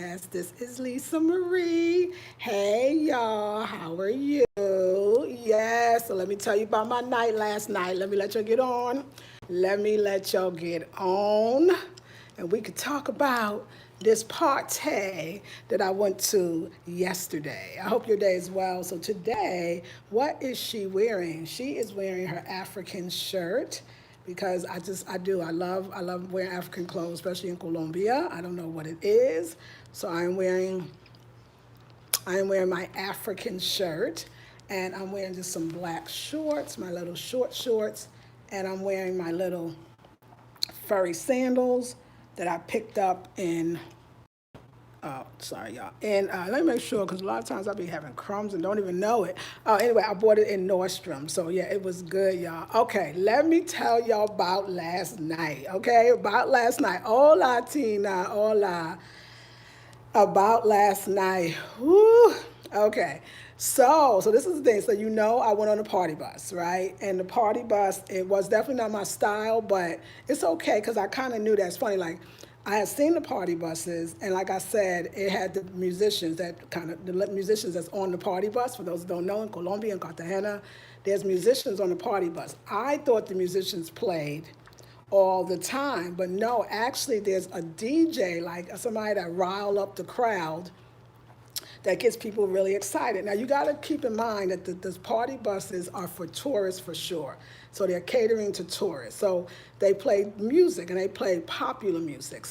podcast. This is Lisa Marie. Hey y'all, how are you? Yes, so let me tell you about my night last night. Let me let y'all get on. Let me let y'all get on. And we could talk about this party that I went to yesterday. I hope your day is well. So today, what is she wearing? She is wearing her African shirt because I love wearing African clothes, especially in Colombia. I don't know what it is. So I am wearing my African shirt, and I'm wearing just some black shorts, my little short shorts, and I'm wearing my little furry sandals that I picked up in. Oh, sorry, y'all. And let me make sure, because a lot of times I'll be having crumbs and don't even know it. Anyway, I bought it in Nordstrom. So, yeah, it was good, y'all. Okay, let me tell y'all about last night. Okay, about last night. Hola, Tina. Hola. About last night. Woo. Okay. So this is the thing. So I went on a party bus, right? And the party bus, it was definitely not my style, but it's okay because I kind of knew that. It's funny, like I had seen the party buses, and like I said, it had the musicians that's on the party bus. For those who don't know, in Colombia and Cartagena, there's musicians on the party bus. I thought the musicians played all the time. But no, actually, there's a DJ, like somebody that rile up the crowd that gets people really excited. Now, you got to keep in mind that the party buses are for tourists for sure. So they're catering to tourists. So they play music, and they play popular music.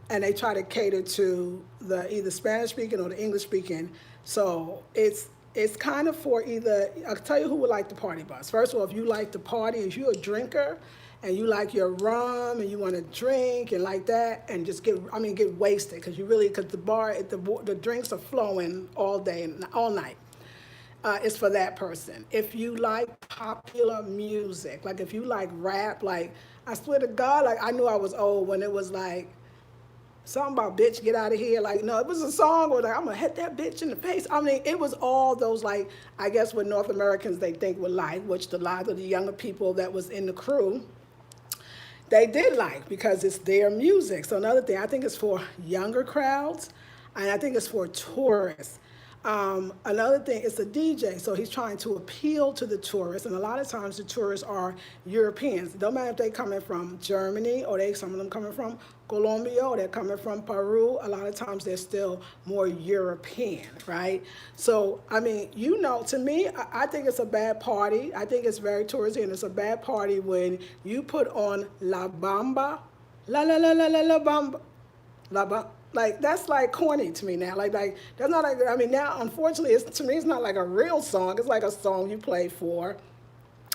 And they try to cater to the either Spanish speaking or the English speaking. So it's kind of for either, I'll tell you who would like the party bus. First of all, if you like the party, if you're a drinker and you like your rum and you want to drink and like that and just get wasted, because the drinks are flowing all day and all night. It's for that person. If you like popular music, like if you like rap, like I swear to God, like I knew I was old when it was like something about bitch get out of here. Like, no, it was a song where like I'm gonna hit that bitch in the face. I mean, it was all those, like, I guess what North Americans they think would like, which a lot of the younger people that was in the crew, they did like, because it's their music. So another thing, I think it's for younger crowds, and I think it's for tourists. Another thing, it's a DJ, so he's trying to appeal to the tourists, and a lot of times the tourists are Europeans. It don't matter if they coming from Germany, or some of them coming from Colombia, or they're coming from Peru. A lot of times they're still more European, right? So, I mean, to me, I think it's a bad party. I think it's very touristy, and it's a bad party when you put on La Bamba, la la la la la la bamba, like that's like corny to me now. Like that's not like, I mean, now unfortunately to me it's not like a real song. It's like a song you play for,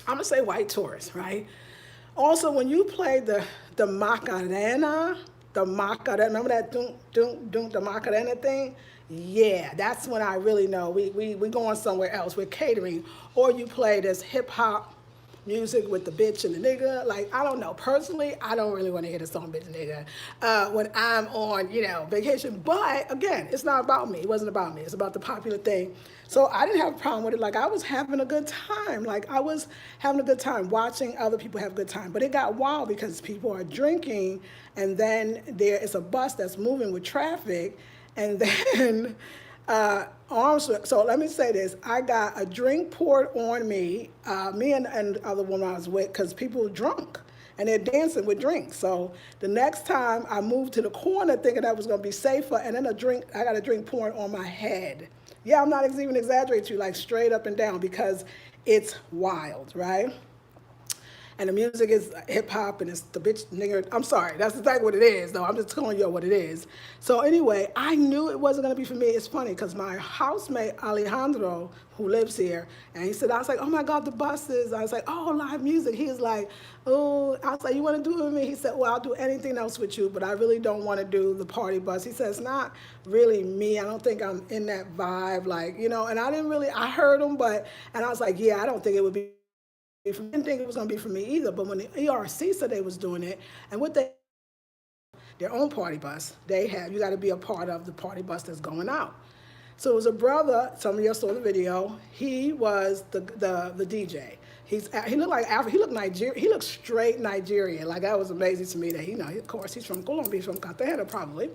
I'm gonna say, white tourists, right? Also, when you play the Macarena, remember that doom doom doom the Macarena thing? Yeah, that's when I really know we going somewhere else. We're catering. Or you play this hip hop music with the bitch and the nigga. Like, I don't know. Personally, I don't really want to hear the song bitch and nigga when I'm on, vacation. But again, it's not about me. It wasn't about me. It's about the popular thing. So I didn't have a problem with it. Like, I was having a good time. Like, I was having a good time watching other people have a good time. But it got wild because people are drinking, and then there is a bus that's moving with traffic, and then so let me say this. I got a drink poured on me, me and the other woman I was with, because people were drunk and they're dancing with drinks. So the next time I moved to the corner thinking that was going to be safer, and then I got a drink pouring on my head. Yeah, I'm not even exaggerating to you, like straight up and down, because it's wild, right? And the music is hip hop, and it's the bitch nigga. I'm sorry, that's exactly what it is, though. I'm just telling you what it is. So anyway, I knew it wasn't gonna be for me. It's funny because my housemate Alejandro, who lives here, and he said, I was like, oh my God, the buses. I was like, oh, live music. He was like, oh, I was like, you want to do it with me? He said, well, I'll do anything else with you, but I really don't want to do the party bus. He said, it's not really me. I don't think I'm in that vibe, like, and I heard him, and I was like, yeah, I don't think it would be. I didn't think it was going to be for me either, but when the ERC said they was doing it, and what their own party bus, you got to be a part of the party bus that's going out. So it was a brother, some of you saw the video, he was the DJ. He looked like Africa, he looked straight Nigerian. Like, that was amazing to me that of course he's from Colombia, he's from Cartagena probably.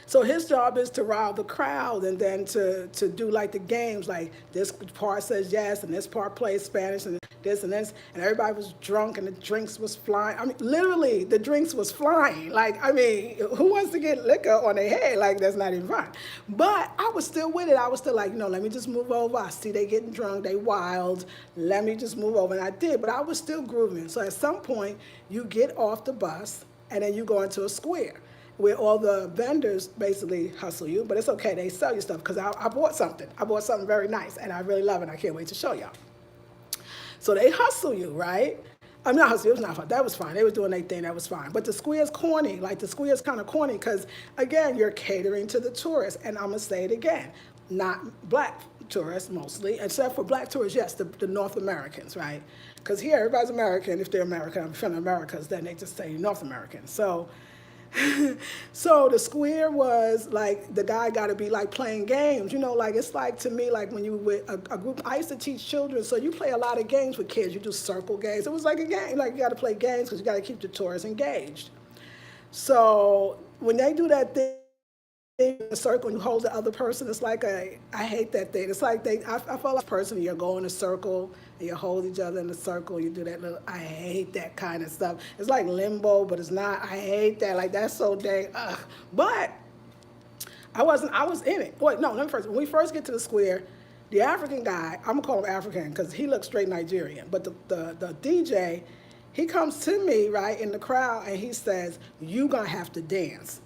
So his job is to rile the crowd and then to do like the games, like this part says yes and this part plays Spanish and this and this, and everybody was drunk and the drinks was flying. I mean, literally, the drinks was flying. Like, I mean, who wants to get liquor on their head? Like, that's not even fun. But I was still with it. I was still like, let me just move over. I see they getting drunk, they wild. Let me just move over. And I did, but I was still grooving. So at some point, you get off the bus and then you go into a square where all the vendors basically hustle you, but it's okay, they sell you stuff because I bought something. I bought something very nice and I really love it. I can't wait to show y'all. So they hustle you, right? I'm not hustle, it was not fun. That was fine. They were doing their thing, that was fine. But the square's corny. Like the square's kind of corny because, again, you're catering to the tourists. And I'm going to say it again, not black tourists mostly, except for black tourists, yes, the North Americans, right? Because here, everybody's American. If they're American, I'm from Americas, then they just say North American. So so the square was like the guy got to be like playing games, like it's like to me like when you with a group. I used to teach children, so you play a lot of games with kids. You do circle games. It was like a game, like you got to play games because you got to keep the tourists engaged. So when they do that thing in a circle and you hold the other person, it's like I hate that thing. It's like I felt like a person, you go in a circle and you hold each other in a circle, you do that little, I hate that kind of stuff. It's like limbo, but it's not. I hate that. Like that's so dang, ugh. But I was in it. Wait, no, let me first, when we first get to the square, the African guy, I'm gonna call him African because he looks straight Nigerian, but the DJ, he comes to me, right, in the crowd and he says, "You gonna have to dance."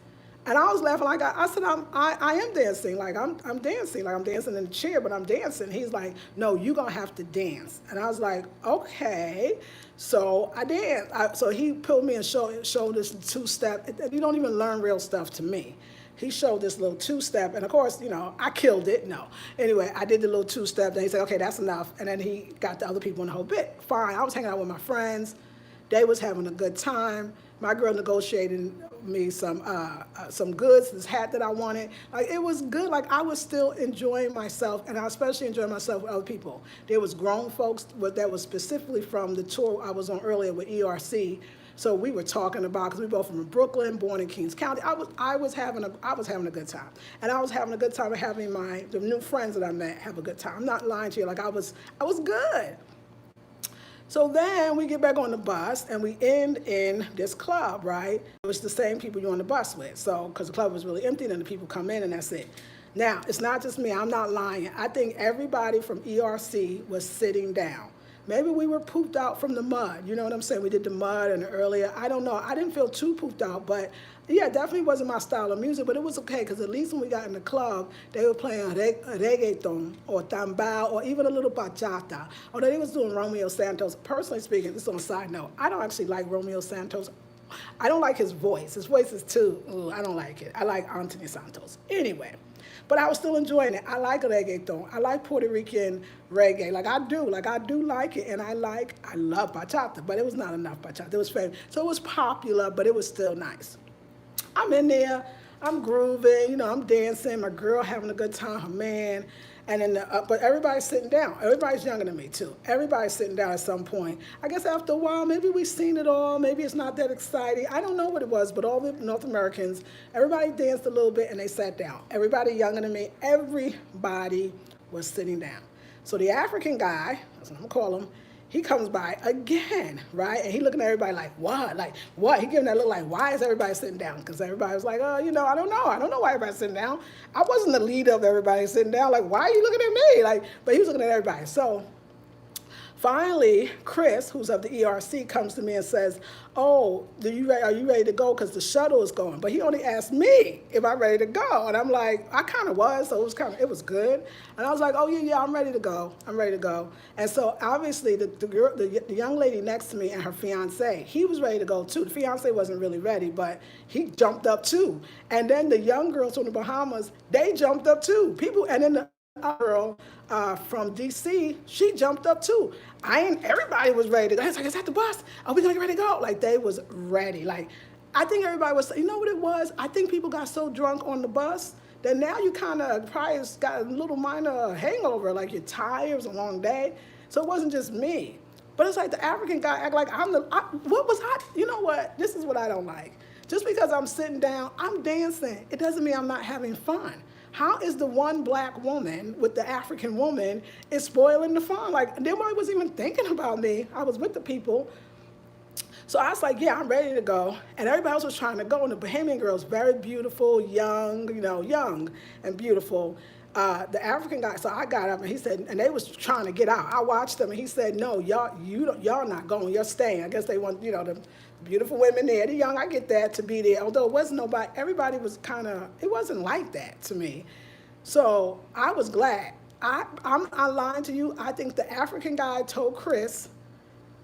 And I was laughing like I said, I am dancing. Like I'm dancing. Like I'm dancing in the chair, but I'm dancing. He's like, "No, you're gonna have to dance." And I was like, "Okay." So I danced. So he pulled me and showed this two-step. You don't even learn real stuff to me. He showed this little two-step, and of course, I killed it. No. Anyway, I did the little two-step. Then he said, "Okay, that's enough." And then he got the other people in the whole bit. Fine. I was hanging out with my friends. They was having a good time. My girl negotiated me some goods, this hat that I wanted. Like it was good. Like I was still enjoying myself, and I especially enjoying myself with other people. There was grown folks that was specifically from the tour I was on earlier with ERC. So we were talking about, because we both from Brooklyn, born in Kings County. I was having a good time, and I was having a good time having the new friends that I met have a good time. I'm not lying to you. Like I was good. So then we get back on the bus and we end in this club, right? It was the same people you're on the bus with. So, because the club was really empty, then the people come in and that's it. Now, it's not just me, I'm not lying. I think everybody from ERC was sitting down. Maybe we were pooped out from the mud, you know what I'm saying? We did the mud and earlier, I don't know. I didn't feel too pooped out, but yeah, definitely wasn't my style of music, but it was okay because at least when we got in the club, they were playing reggaeton or tambal or even a little bachata. Although they was doing Romeo Santos. Personally speaking, this is on a side note, I don't actually like Romeo Santos. I don't like his voice. His voice is too, I don't like it. I like Anthony Santos. Anyway. But I was still enjoying it. I like reggaeton. I like Puerto Rican reggae. Like I do like it. And I love bachata, but it was not enough bachata. It was famous. So it was popular, but it was still nice. I'm in there, I'm grooving, I'm dancing, my girl having a good time, her man, and then but everybody's sitting down. Everybody's younger than me too. Everybody's sitting down at some point. I guess after a while, maybe we've seen it all, maybe it's not that exciting. I don't know what it was, but all the North Americans, everybody danced a little bit and they sat down. Everybody younger than me, everybody was sitting down. So the African guy, that's what I'm gonna call him, he comes by again, right? And he looking at everybody like, what? Like, what? He giving that look like, why is everybody sitting down? Because everybody was like, oh, I don't know. I don't know why everybody's sitting down. I wasn't the leader of everybody sitting down. Like, why are you looking at me? Like, but he was looking at everybody. So finally, Chris, who's of the ERC, comes to me and says, oh, are you ready to go? Because the shuttle is going. But he only asked me if I'm ready to go. And I'm like, I kind of was, so it was good. And I was like, oh, yeah, I'm ready to go. I'm ready to go. And so obviously the young lady next to me and her fiance, he was ready to go too. The fiance wasn't really ready, but he jumped up too. And then the young girls from the Bahamas, they jumped up too. And then the girl from DC, she jumped up too. Everybody was ready to go. I was like, is that the bus? Are we gonna get ready to go? Like they was ready. Like I think everybody was, you know what it was? I think people got so drunk on the bus that now you kind of probably got a little minor hangover, like you're tired, it was a long day. So it wasn't just me. But it's like the African guy act like what was I, you know what? This is what I don't like. Just because I'm sitting down, I'm dancing. It doesn't mean I'm not having fun. How is the one black woman with the African woman is spoiling the fun? Like, nobody was even thinking about me. I was with the people. So I was like, yeah, I'm ready to go. And everybody else was trying to go. And the Bahamian girls, very beautiful, young, young and beautiful. The African guy, so I got up and he said, and they was trying to get out. I watched them and he said, no, y'all not going, you're staying. I guess they want, the beautiful women there, the young, I get that, to be there. Although it wasn't nobody, everybody was kind of, it wasn't like that to me. So I was glad. I'm lying to you. I think the African guy told Chris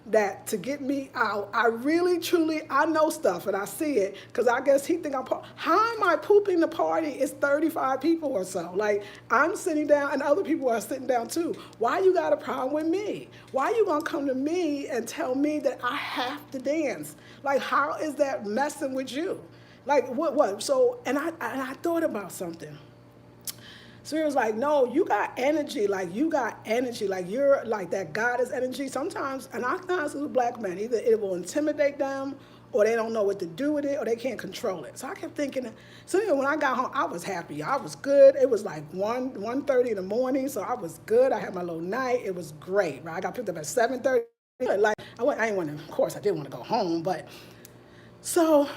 that to get me out, I really, truly, I know stuff and I see it because I guess he think how am I pooping the party? It's 35 people or so. Like, I'm sitting down and other people are sitting down too. Why you got a problem with me? Why you gonna come to me and tell me that I have to dance? Like, how is that messing with you? Like, what? So, and I thought about something. So he was like, no, you got energy, like you're like that goddess energy. Sometimes, and I think with black men, either it will intimidate them or they don't know what to do with it or they can't control it. So I kept thinking, so anyway, when I got home, I was happy. I was good. It was like 1:30 in the morning, so I was good. I had my little night. It was great, right? I got picked up at 7:30. Like, I didn't want to, of course, I didn't want to go home, but so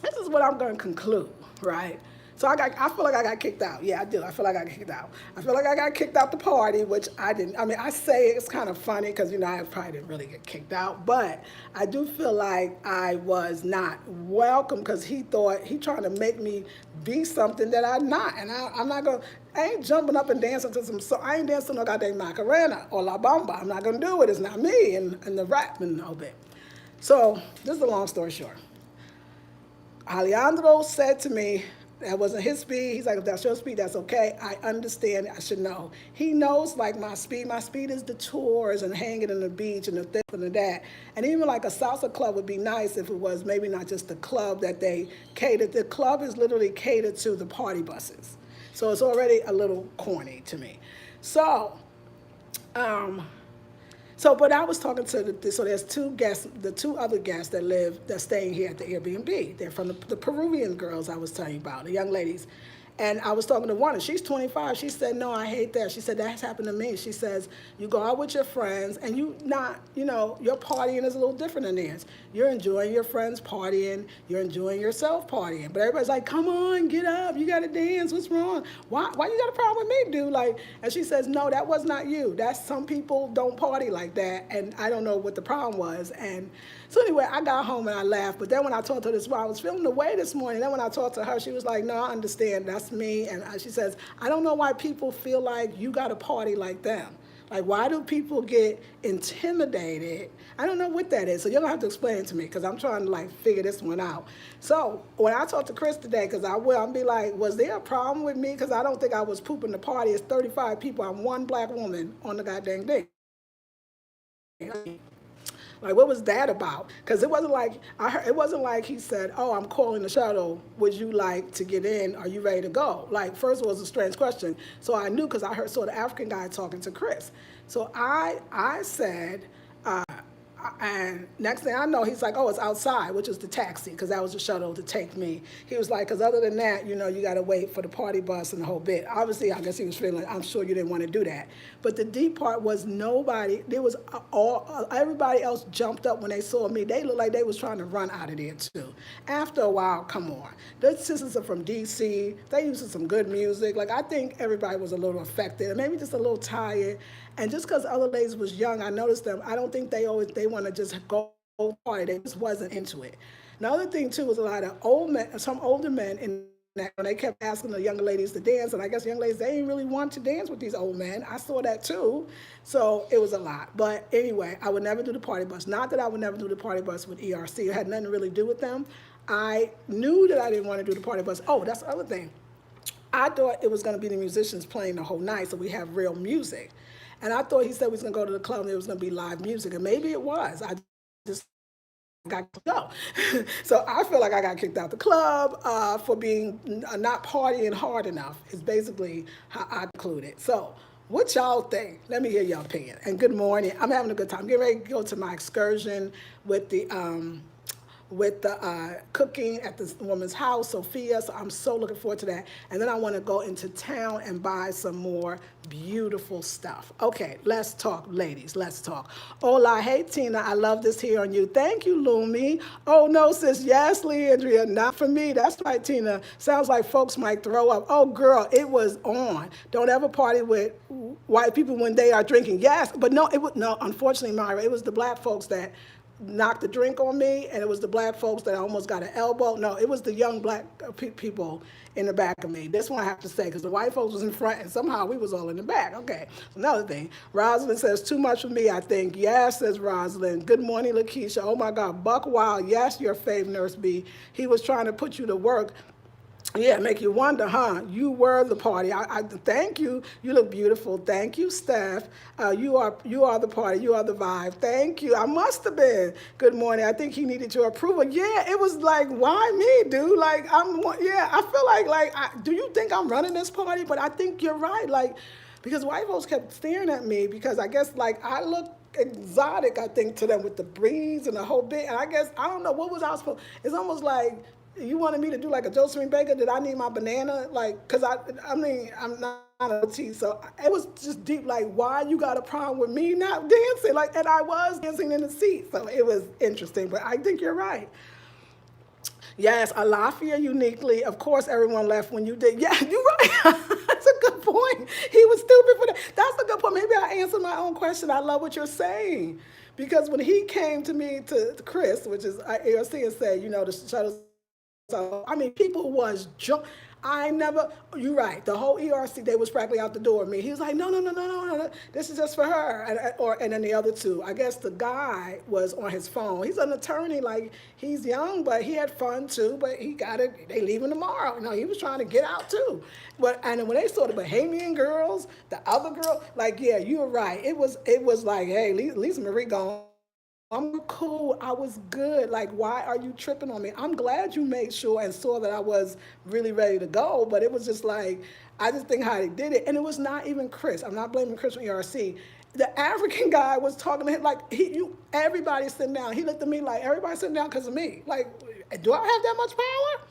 this is what I'm going to conclude, right? So I feel like I got kicked out. Yeah, I do. I feel like I got kicked out. I feel like I got kicked out the party, which I didn't. I mean, I say it's kind of funny because, I probably didn't really get kicked out. But I do feel like I was not welcome because he trying to make me be something that I'm not. And I'm not going to, I ain't jumping up and dancing to I ain't dancing no goddamn Macarena or La Bamba. I'm not going to do it. It's not me and the rap and all that. So this is a long story short. Alejandro said to me, that wasn't his speed. He's like, if that's your speed, that's okay. I understand. I should know. He knows like my speed. My speed is the tours and hanging on the beach and the this and the that. And even like a salsa club would be nice if it was maybe not just the club that they catered. The club is literally catered to the party buses. So it's already a little corny to me. So, but I was talking to so there's two guests, the two other guests that's staying here at the Airbnb. They're from the Peruvian girls I was telling you about, the young ladies. And I was talking to one, and she's 25. She said, no, I hate that. She said, that's happened to me. She says, you go out with your friends, and your partying is a little different than theirs. You're enjoying your friends partying. You're enjoying yourself partying. But everybody's like, come on, get up. You got to dance. What's wrong? Why you got a problem with me, dude? Like, and she says, no, that was not you. That's some people don't party like that, and I don't know what the problem was. And so anyway, I got home and I laughed. But then when I talked to her I was feeling the way this morning. Then when I talked to her, she was like, no, I understand. That's me. And she says, I don't know why people feel like you got to party like them. Like, why do people get intimidated? I don't know what that is. So you're going to have to explain it to me because I'm trying to, figure this one out. So when I talked to Chris today, because I'll be like, was there a problem with me? Because I don't think I was pooping the party. It's 35 people. I'm one black woman on the goddamn thing. Like, what was that about? Because it wasn't like he said, oh, I'm calling the shuttle. Would you like to get in? Are you ready to go? Like, first of all, it was a strange question. So I knew because I saw the African guy talking to Chris. So I said, and next thing I know, he's like, oh, it's outside, which is the taxi, because that was the shuttle to take me. He was like, because other than that, you got to wait for the party bus and the whole bit. Obviously, I guess he was feeling, I'm sure you didn't want to do that. But the deep part was everybody else jumped up when they saw me. They looked like they was trying to run out of there, too. After a while, come on. The sisters are from D.C. They used to some good music. Like, I think everybody was a little affected and maybe just a little tired. And just because other ladies was young, I noticed them. I don't think they want to just go party. They just wasn't into it. Another thing too was a lot of old men, some older men in that when they kept asking the younger ladies to dance, and I guess young ladies they didn't really want to dance with these old men. I saw that too, so it was a lot. But anyway, I would never do the party bus. Not that I would never do the party bus with ERC. It had nothing to really do with them. I knew that I didn't want to do the party bus. Oh, that's the other thing. I thought it was going to be the musicians playing the whole night, so we have real music. And I thought he said we was going to go to the club and there was going to be live music. And maybe it was. I just got to go. So I feel like I got kicked out the club for being not partying hard enough is basically how I concluded. So what y'all think? Let me hear your opinion. And good morning. I'm having a good time. I'm getting ready to go to my excursion with the with the cooking at this woman's house, Sophia. So I'm so looking forward to that. And then I want to go into town and buy some more beautiful stuff. Okay, let's talk, ladies. Let's talk. Hola, hey Tina, I love this here on you. Thank you, Lumi. Oh no, sis. Yes, Leandria, not for me. That's right, Tina. Sounds like folks might throw up. Oh girl, it was on. Don't ever party with white people when they are drinking. Yes, but no, it was no. Unfortunately, Myra, it was the black folks that knocked the drink on me, and it was the black folks that almost got an elbow. No, it was the young black people in the back of me. This one I have to say, because the white folks was in front, and somehow we was all in the back. Okay, another thing. Rosalind says, too much for me, I think. Yes, says Rosalind. Good morning, Lakeisha. Oh my God, Buck Wild. Yes, your fave Nurse B. He was trying to put you to work. Yeah, make you wonder, huh? You were the party. I thank you. You look beautiful. Thank you, Steph. You are the party. You are the vibe. Thank you. I must have been. Good morning. I think he needed your approval. Yeah, it was like, why me, dude? Like I feel do you think I'm running this party? But I think you're right. Like, because white folks kept staring at me because I guess like I look exotic, I think, to them with the breeze and the whole bit. And I guess I don't know what was I supposed. It's almost like you wanted me to do like a Josephine Baker? Did I need my banana? Like, cause I mean, I'm not a tea, so it was just deep. Like, why you got a problem with me not dancing? Like, and I was dancing in the seat, so it was interesting. But I think you're right. Yes, Alafia uniquely. Of course, everyone left when you did. Yeah, you're right. That's a good point. He was stupid for that. That's a good point. Maybe I answered my own question. I love what you're saying. Because when he came to me, to Chris, which is ARC, and said, the shuttles. So, I mean, people was I never, you're right, the whole ERC, they was practically out the door. Me, he was like, no, this is just for her. And then the other two, I guess the guy was on his phone. He's an attorney, like, he's young, but he had fun too, but he got it, they leaving tomorrow. He was trying to get out too. And then when they saw the Bahamian girls, the other girl, like, yeah, you're right. It was like, hey, Lisa Marie gone. I'm cool. I was good. Like, why are you tripping on me? I'm glad you made sure and saw that I was really ready to go, but it was just like, I just think how they did it. And it was not even Chris. I'm not blaming Chris from ERC. The African guy was talking to him like, everybody's sitting down. He looked at me like, everybody's sitting down because of me. Like, do I have that much power?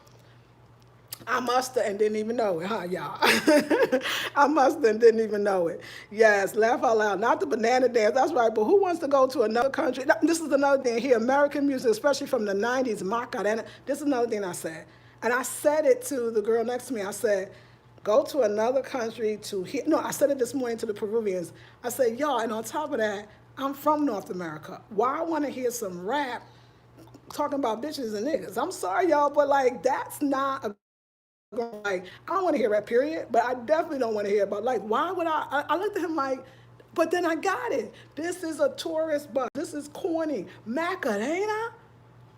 I must have and didn't even know it, huh, y'all? I must have and didn't even know it. Yes, laugh out loud. Not the banana dance, that's right, but who wants to go to another country? This is another thing here, American music, especially from the 90s, Macarena. This is another thing I said. And I said it to the girl next to me. I said, go to another country to hear. No, I said it this morning to the Peruvians. I said, y'all, and on top of that, I'm from North America. Why I want to hear some rap talking about bitches and niggas? I'm sorry, y'all, but like, that's not a like, I don't want to hear that, period, but I definitely don't want to hear about, like, why would I looked at him like, but then I got it. This is a tourist bus. This is corny. Macarena?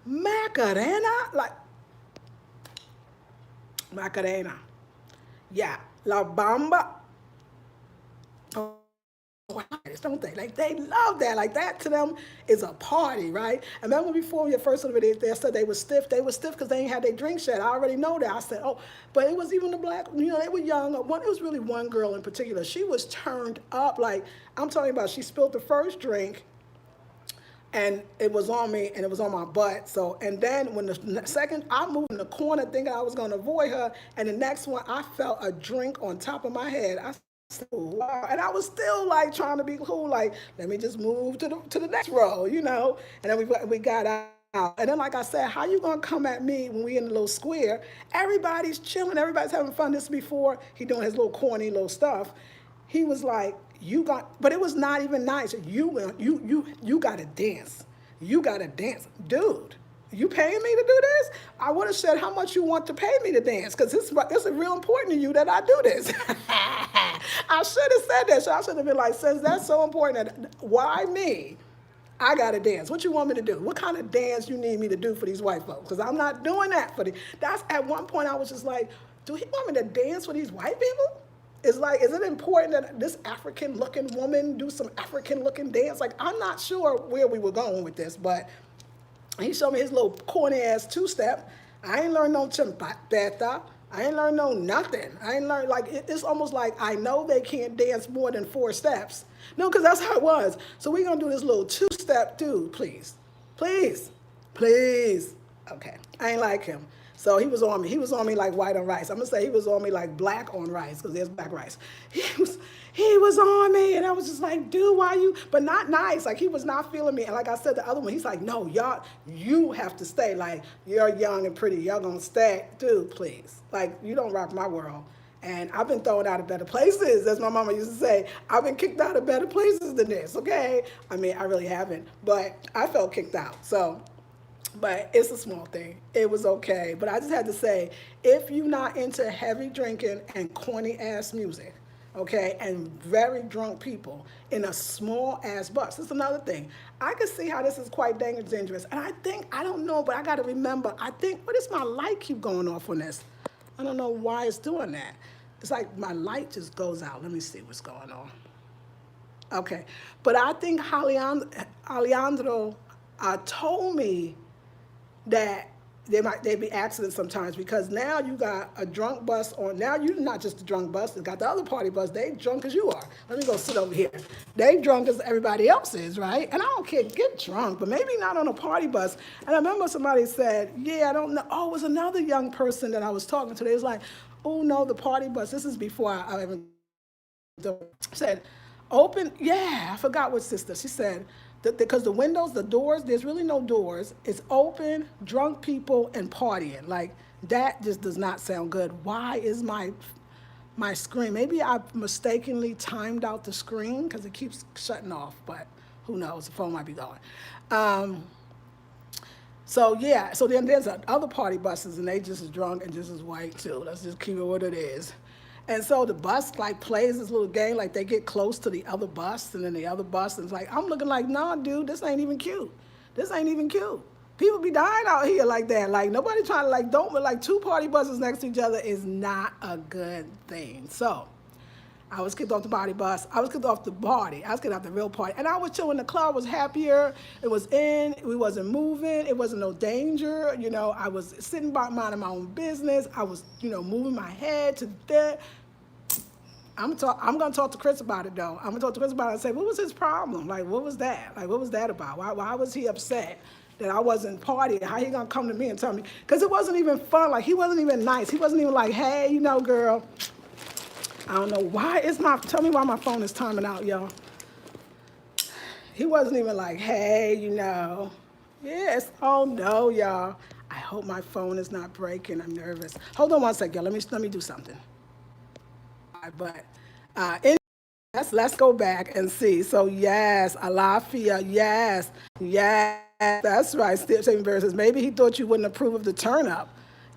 Like, Macarena. Yeah. La Bamba. Oh, don't they? Like, they love that. Like, that to them is a party, right? And remember before your first little bit, they said they were stiff. They were stiff because they ain't had their drink yet. I already know that. I said, oh, but it was even the black, they were young. It was really one girl in particular. She was turned up. Like, I'm talking about, she spilled the first drink, and it was on me, and it was on my butt. So, and then when the second, I moved in the corner thinking I was going to avoid her, and the next one, I felt a drink on top of my head. I said, wow. And I was still like trying to be cool, like, let me just move to the next row, And then we got out. And then, like I said, how you gonna come at me when we in the little square? Everybody's chilling, everybody's having fun. This before he doing his little corny little stuff. He was like, but it was not even nice. You got to dance. You got to dance, dude. You paying me to do this? I would have said how much you want to pay me to dance, because this is real important to you that I do this. I should have said that. So I should have been like, since that's so important, why me? I got to dance. What you want me to do? What kind of dance you need me to do for these white folks? Because I'm not doing that for that's at one point I was just like, do he want me to dance for these white people? It's like, is it important that this African-looking woman do some African-looking dance? Like, I'm not sure where we were going with this, but he showed me his little corny-ass two-step. I ain't learned no champeta. I ain't learned no nothing. I ain't learned, like, it's almost like I know they can't dance more than 4 steps. No, because that's how it was. So we're going to do this little two-step, dude, please. Please. Please. Okay, I ain't like him. So he was on me. He was on me like white on rice. I'm gonna say he was on me like black on rice because there's black rice. He was he was on me, and I was just like, dude, why you? But not nice. Like he was not feeling me. And like I said, the other one, he's like, no, y'all, you have to stay. Like you're young and pretty. Y'all gonna stay, dude. Please, like you don't rock my world. And I've been thrown out of better places, as my mama used to say. I've been kicked out of better places than this. Okay, I mean I really haven't, but I felt kicked out. So but it's a small thing. It was okay. But I just had to say, if you're not into heavy drinking and corny ass music, okay, and very drunk people in a small ass bus, that's another thing. I can see how this is quite dangerous. And I think, I don't know, but I got to remember, I think, what is my light keep going off on this? I don't know why it's doing that. It's like my light just goes out. Let me see what's going on. Okay. But I think Alejandro told me that they be accidents sometimes because now you got a drunk bus on. Now you're not just a drunk bus. They got the other party bus. They drunk as you are. Let me go sit over here. They drunk as everybody else is, right? And I don't care, get drunk, but maybe not on a party bus. And I remember somebody said, yeah, I don't know. Oh, it was another young person that I was talking to. They was like, oh no, the party bus. This is before I even said, open, yeah, I forgot what sister. She said, because the windows, the doors, there's really no doors. It's open, drunk people, and partying. Like, that just does not sound good. Why is my screen? Maybe I mistakenly timed out the screen because it keeps shutting off, but who knows? The phone might be going. Um, so, yeah, so then there's other party buses, and they just as drunk and just as white, too. Let's just keep it what it is. And so the bus like plays this little game, like they get close to the other bus, and then the other bus, and it's like, I'm looking like, nah, dude, this ain't even cute. This ain't even cute. People be dying out here like that. Like nobody trying to don't, but like two party buses next to each other is not a good thing. So I was kicked off the party bus. I was kicked off the party. I was kicked off the real party. And I was chilling. The club was happier. It was in. We wasn't moving. It wasn't no danger. You know, I was sitting by minding my own business. I was, moving my head to there. I'm gonna talk to Chris about it though. I'm gonna talk to Chris about it and say, what was his problem? Like, what was that? Like, what was that about? Why was he upset that I wasn't partying? How he gonna come to me and tell me? Because it wasn't even fun. Like, he wasn't even nice. He wasn't even like, hey, girl. I don't know why tell me why my phone is timing out, y'all. He wasn't even like, hey, yes, oh no, y'all. I hope my phone is not breaking. I'm nervous. Hold on one second, y'all. Let me do something. But let's go back and see. So yes, Alafia, yes, that's right. Stephen Barry says maybe he thought you wouldn't approve of the turn up.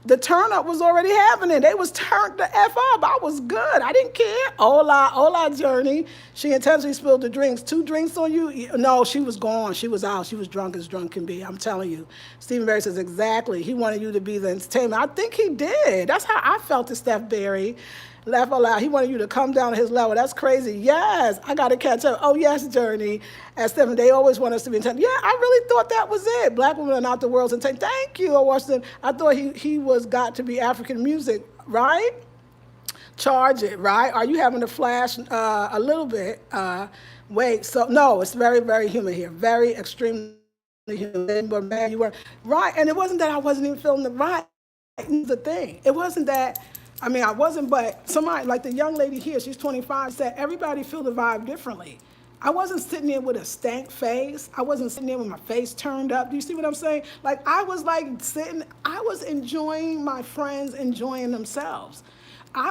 The turn up was already happening. They was turned the F up. I was good. I didn't care. Hola, Journey. She intentionally spilled the drinks. 2 drinks on you? No, she was gone. She was out. She was drunk as drunk can be. I'm telling you. Stephen Barry says, exactly. He wanted you to be the entertainment. I think he did. That's how I felt to Steph Barry. Laugh out loud. He wanted you to come down to his level. That's crazy. Yes, I got to catch up. Oh, yes, Journey. And Stephen, they always want us to be intense. Yeah, I really thought that was it. Black women are not the world's intense. Thank you, Washington. I thought he was got to be African music, right? Charge it, right? Are you having a flash a little bit? Wait, so no, it's very, very humid here. Very extremely humid. But man, you were right. And it wasn't that I wasn't even feeling the right. The thing. It wasn't that. I mean, I wasn't, but somebody, like the young lady here, she's 25, said everybody feel the vibe differently. I wasn't sitting there with a stank face. I wasn't sitting there with my face turned up. Do you see what I'm saying? Like, I was like sitting, I was enjoying my friends enjoying themselves.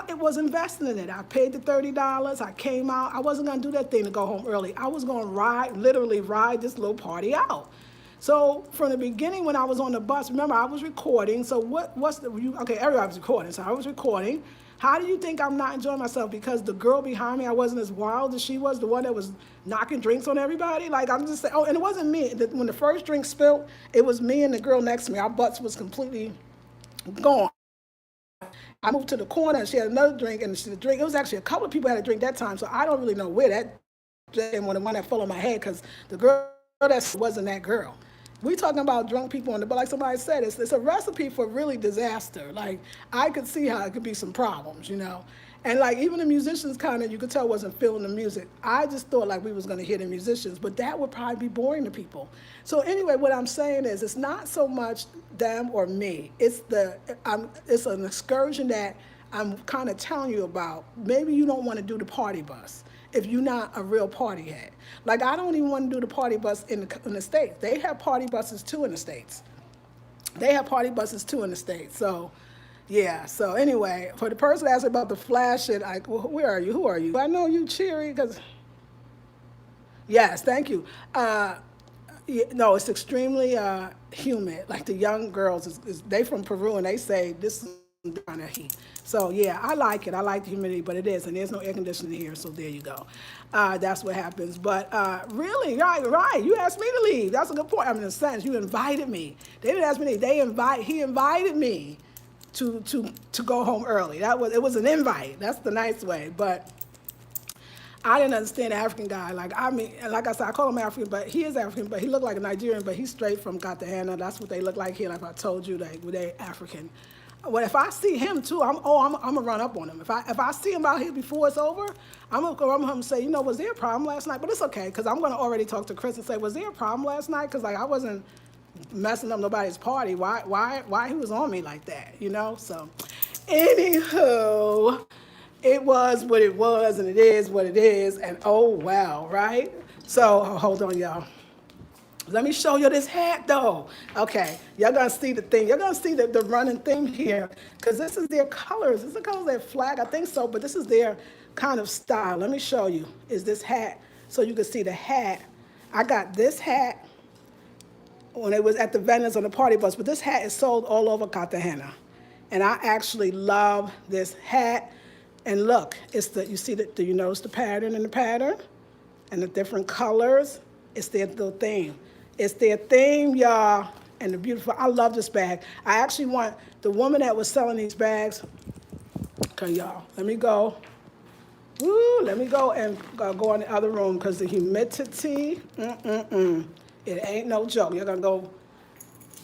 It was investing in it. I paid the $30. I came out. I wasn't going to do that thing to go home early. I was going to literally ride this little party out. So from the beginning when I was on the bus, remember I was recording. So okay, everybody was recording. So I was recording. How do you think I'm not enjoying myself? Because the girl behind me, I wasn't as wild as she was, the one that was knocking drinks on everybody. Like I'm just saying, and it wasn't me. When the first drink spilled, it was me and the girl next to me. Our butts was completely gone. I moved to the corner and she had another drink and it was actually a couple of people had a drink that time. So I don't really know where that and the one that fell on my head because the girl that wasn't that girl. We talking about drunk people but like somebody said, it's a recipe for really disaster. Like I could see how it could be some problems, And like even the musicians kind of, you could tell wasn't feeling the music. I just thought like we was gonna hear the musicians, but that would probably be boring to people. So anyway, what I'm saying is it's not so much them or me. It's an excursion that I'm kind of telling you about. Maybe you don't want to do the party bus if you're not a real party head. Like I don't even want to do the party bus in the States. They have party buses too in the States. They have party buses too in the States. So, yeah. So anyway, for the person that asked about the flash it, like, well, where are you? Who are you? I know you, Cheery, because yes, thank you. Yeah, no, it's extremely humid. Like the young girls, they from Peru and they say this is kind of heat. So yeah, I like it. I like the humidity, but it is, and there's no air conditioning here, so there you go. That's what happens. But really, right. You asked me to leave. That's a good point. I mean, in a sense, you invited me. They didn't ask me. He invited me to go home early. It was an invite. That's the nice way, but. I didn't understand the African guy. Like I mean, like I said, I call him African, but he is African, but he looked like a Nigerian, but he's straight from Cartagena. That's what they look like here. Like I told you, like they're African. Well, if I see him too, I'm gonna run up on him. If I see him out here before it's over, I'm gonna go up to him and say, you know, was there a problem last night? But it's okay, cause I'm gonna already talk to Chris and say, was there a problem last night? Cause like I wasn't messing up nobody's party. Why he was on me like that? You know? So, anywho. It was what it was, and it is what it is, and oh wow, right? So hold on, y'all. Let me show you this hat, though. Okay, y'all gonna see the thing. You're gonna see the running thing here, because this is their colors. This is the colors of their flag, I think so, but this is their kind of style. Let me show you. Is this hat, so you can see the hat. I got this hat when it was at the vendors on the party bus, but this hat is sold all over Cartagena, and I actually love this hat. And look, you see do you notice the pattern in the pattern? And the different colors? It's their little theme. It's their theme, y'all. And the beautiful, I love this bag. I actually want the woman that was selling these bags, okay, y'all, let me go. Woo, let me go and go in the other room because the humidity, it ain't no joke. You're gonna go.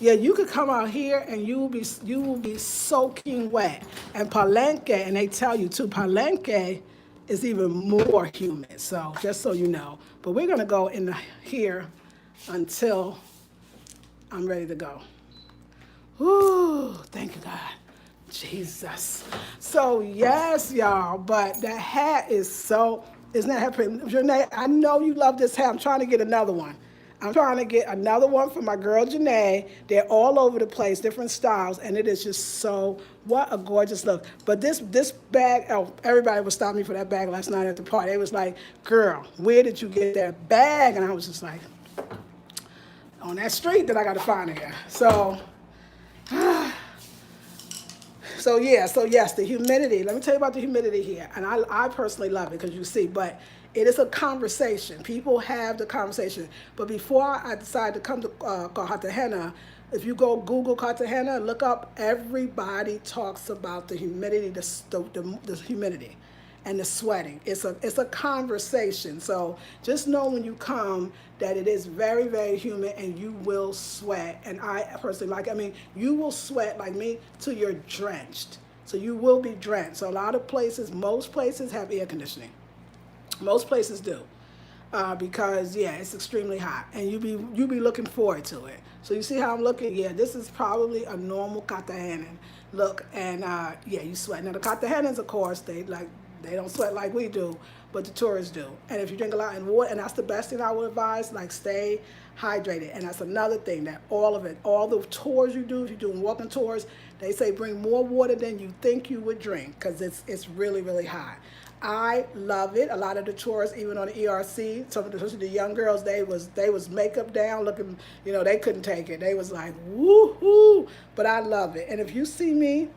Yeah, you could come out here and you will be soaking wet. And Palenque, and they tell you too, Palenque is even more humid. So just so you know. But we're gonna go in here until I'm ready to go. Ooh, thank you, God. Jesus. So yes, y'all, but that hat is so, isn't that pretty? Janae, I know you love this hat. I'm trying to get another one. I'm trying to get another one for my girl Janae. They're all over the place, different styles, and it is just so, what a gorgeous look. But this bag, oh, everybody was stopping me for that bag last night at the party. They was like, girl, where did you get that bag? And I was just like, on that street that I got to find again. So yes, the humidity. Let me tell you about the humidity here. And I personally love it because you see, but it is a conversation. People have the conversation. But before I decided to come to Cartagena, if you go Google Cartagena, look up, everybody talks about the humidity, the humidity and the sweating. It's a conversation. So just know when you come that it is very, very humid and you will sweat. And I personally you will sweat like me till you're drenched. So you will be drenched. So a lot of places, most places have air conditioning. Most places do, because yeah, it's extremely hot, and you be looking forward to it. So you see how I'm looking? Yeah, this is probably a normal Cartagenan look, and yeah, you sweat. Now the Cartagenans, of course, they don't sweat like we do, but the tourists do. And if you drink a lot of water, and that's the best thing I would advise, like stay hydrated. And that's another thing that all the tours you do, if you're doing walking tours, they say bring more water than you think you would drink, because it's really, really hot. I love it. A lot of the tourists, even on the ERC, some of the young girls, they was makeup down, looking, they couldn't take it. They was like, woo-hoo, but I love it. And if you see me,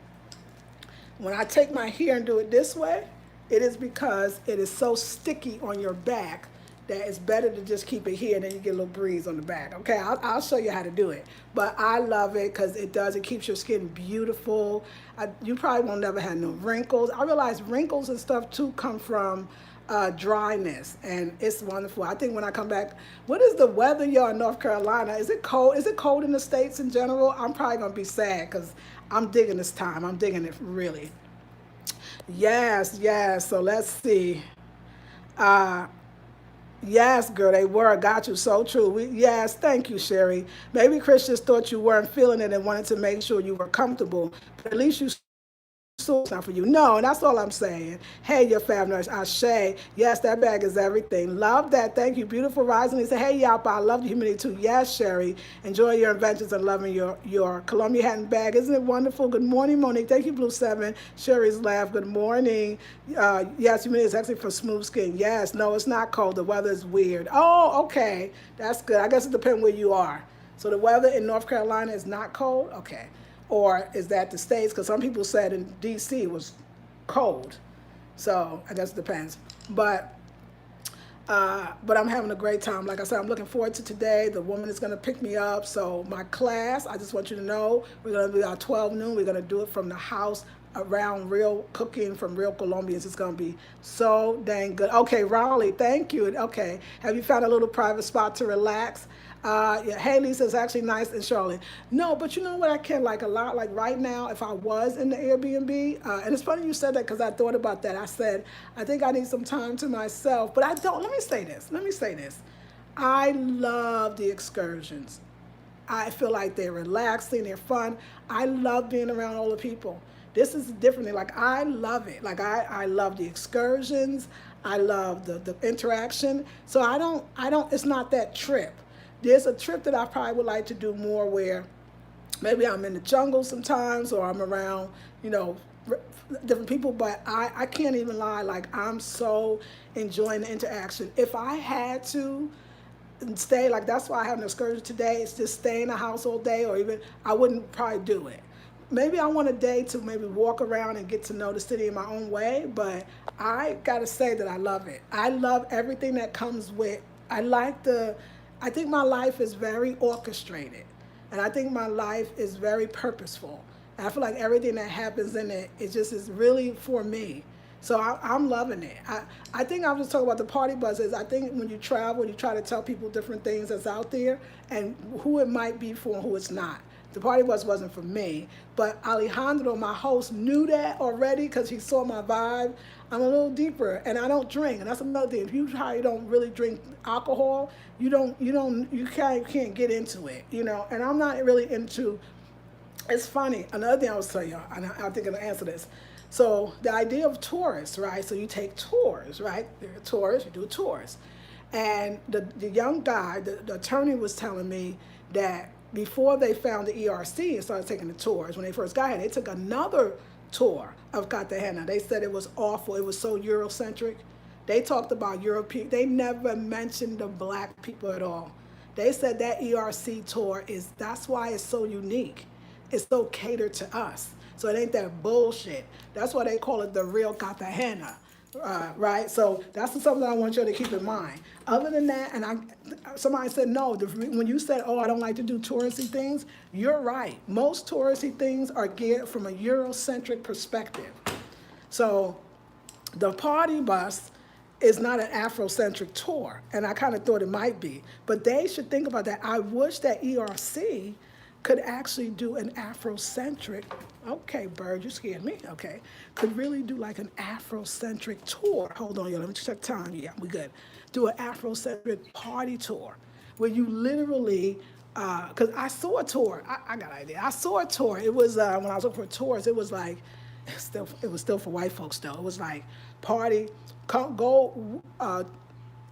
when I take my hair and do it this way, it is because it is so sticky on your back that it's better to just keep it here and then you get a little breeze on the back. Okay, I'll show you how to do it. But I love it because it keeps your skin beautiful. You probably won't never have no wrinkles. I realize wrinkles and stuff too come from dryness, and it's wonderful. I think when I come back, what is the weather y'all in North Carolina? Is it cold? Is it cold in the States in general? I'm probably gonna be sad because I'm digging this time. I'm digging it really. Yes, yes. So let's see. Uh, yes, girl, they were. Got you. So true. Yes, thank you, Sherry. Maybe Chris just thought you weren't feeling it and wanted to make sure you were comfortable. But at least you saw it's not for you. No, and that's all I'm saying. Hey, your fab nurse, Ashe. Yes, that bag is everything. Love that. Thank you. Beautiful rising. He said, hey, Yapa, I love the humidity too. Yes, Sherry. Enjoy your inventions and loving your Columbia hat and bag. Isn't it wonderful? Good morning, Monique. Thank you, Blue 7. Sherry's laugh. Good morning. Yes, humidity is actually for smooth skin. Yes, no, it's not cold. The weather is weird. Oh, okay. That's good. I guess it depends where you are. So the weather in North Carolina is not cold? Okay. Or is that the States? Because some people said in D.C. it was cold. So I guess it depends. But I'm having a great time. Like I said, I'm looking forward to today. The woman is going to pick me up. So my class, I just want you to know, we're going to be at 12 noon. We're going to do it from the house around real cooking from real Colombians. It's going to be so dang good. Okay, Raleigh, thank you. Okay, have you found a little private spot to relax? Yeah, Haley says actually nice in Charlotte. No, but you know what I can like a lot? Like right now, if I was in the Airbnb, and it's funny you said that because I thought about that. I said, I think I need some time to myself, but I don't. Let me say this. Let me say this. I love the excursions. I feel like they're relaxing, they're fun. I love being around all the people. This is different. Like I love it. Like I love the excursions. I love the interaction. So I don't it's not that trip. There's a trip that I probably would like to do more where maybe I'm in the jungle sometimes or I'm around, you know, different people, but I can't even lie. Like I'm so enjoying the interaction. If I had to, and stay like that's why I have an excursion today. It's just stay in the house all day, or even I wouldn't probably do it. Maybe I want a day to maybe walk around and get to know the city in my own way. But I gotta say that I love it. I love everything that comes with. I like the. I think my life is very orchestrated, and I think my life is very purposeful. And I feel like everything that happens in it, it just is really for me. So I'm loving it. I think I was talking about the party buses. I think when you travel, you try to tell people different things that's out there and who it might be for and who it's not. The party bus wasn't for me, but Alejandro, my host, knew that already because he saw my vibe. I'm a little deeper, and I don't drink, and that's another thing. If you try, you don't really drink alcohol, you can't get into it, you know. And I'm not really into it's funny. Another thing I was telling you, and I think I'll answer this. So the idea of tourists, right? So you take tours, right? You're a tourist, you do tours. And the young guy, the attorney was telling me that before they found the ERC and started taking the tours, when they first got here, they took another tour of Cartagena. They said it was awful. It was so Eurocentric. They talked about European. They never mentioned the black people at all. They said that ERC tour that's why it's so unique. It's so catered to us. So it ain't that bullshit. That's why they call it the real Cartagena, right? So that's something I want you to keep in mind. Other than that, somebody said no. When you said, "Oh, I don't like to do touristy things," you're right. Most touristy things are geared from a Eurocentric perspective. So the party bus is not an Afrocentric tour, and I kind of thought it might be, but they should think about that. I wish that ERC could actually do an Afrocentric, okay, Bird, you scared me, okay, could really do like an Afrocentric tour. Hold on, yo, let me check time. Yeah, we good. Do an Afrocentric party tour where you literally, because I saw a tour. I got an idea. I saw a tour. It was, when I was looking for tours, it was like, it was still for white folks though. It was like party, go,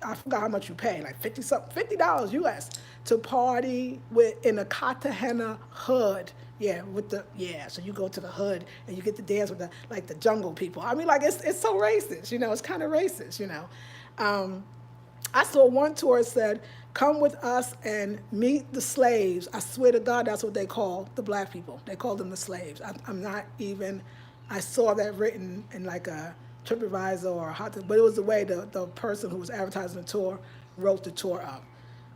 I forgot how much you pay, like $50 US to party in the Cartagena hood. Yeah, so you go to the hood and you get to dance with the jungle people. I mean, like it's so racist, you know. It's kind of racist, you know. I saw one tour said, "Come with us and meet the slaves." I swear to God, that's what they call the black people. They call them the slaves. I'm not even. I saw that written in like a TripAdvisor or but it was the way the person who was advertising the tour wrote the tour up.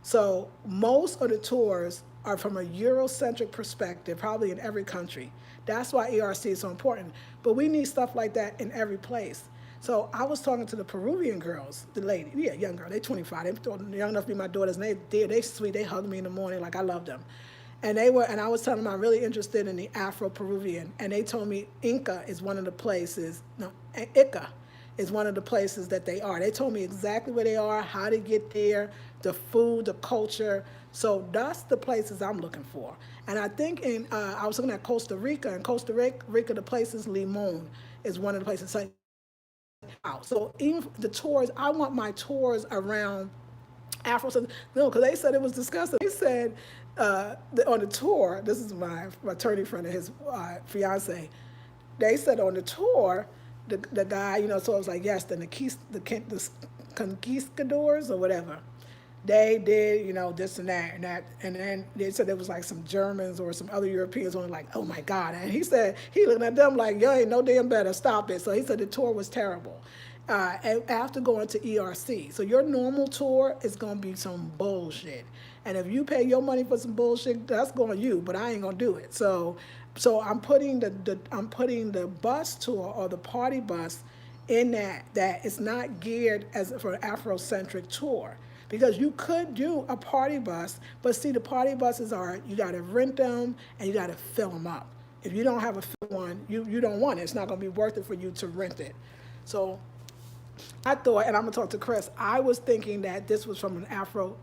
So most of the tours are from a Eurocentric perspective, probably in every country. That's why ERC is so important. But we need stuff like that in every place. So I was talking to the Peruvian girls, the lady, yeah, young girl, they 25, they young enough to be my daughters, and they sweet, they hug me in the morning like I love them. and I was telling them I'm really interested in the Afro-Peruvian, and they told me Inca is one of the places, no, Ica is one of the places that they are. They told me exactly where they are, how to get there, the food, the culture. So that's the places I'm looking for. And I think I was looking at Costa Rica. In Costa Rica, the place is Limon is one of the places. Wow. So even the tours, I want my tours around Afro. No, because they said it was disgusting. They said on the tour, this is my attorney friend and his fiance. They said on the tour, the guy, so it was like, yes, the conquistadors or whatever. They did, this and that, and then they said there was like some Germans or some other Europeans on like, oh my God. And he said, he looking at them like, yo, ain't no damn better, stop it. So he said the tour was terrible. And after going to ERC. So your normal tour is going to be some bullshit. And if you pay your money for some bullshit, that's going to you, but I ain't going to do it. So I'm putting the bus tour or the party bus in that it's not geared as for an Afrocentric tour. Because you could do a party bus, but see, the party buses you got to rent them and you got to fill them up. If you don't have a fill one, you don't want it. It's not going to be worth it for you to rent it. So I thought, and I'm going to talk to Chris, I was thinking that this was from an Afro,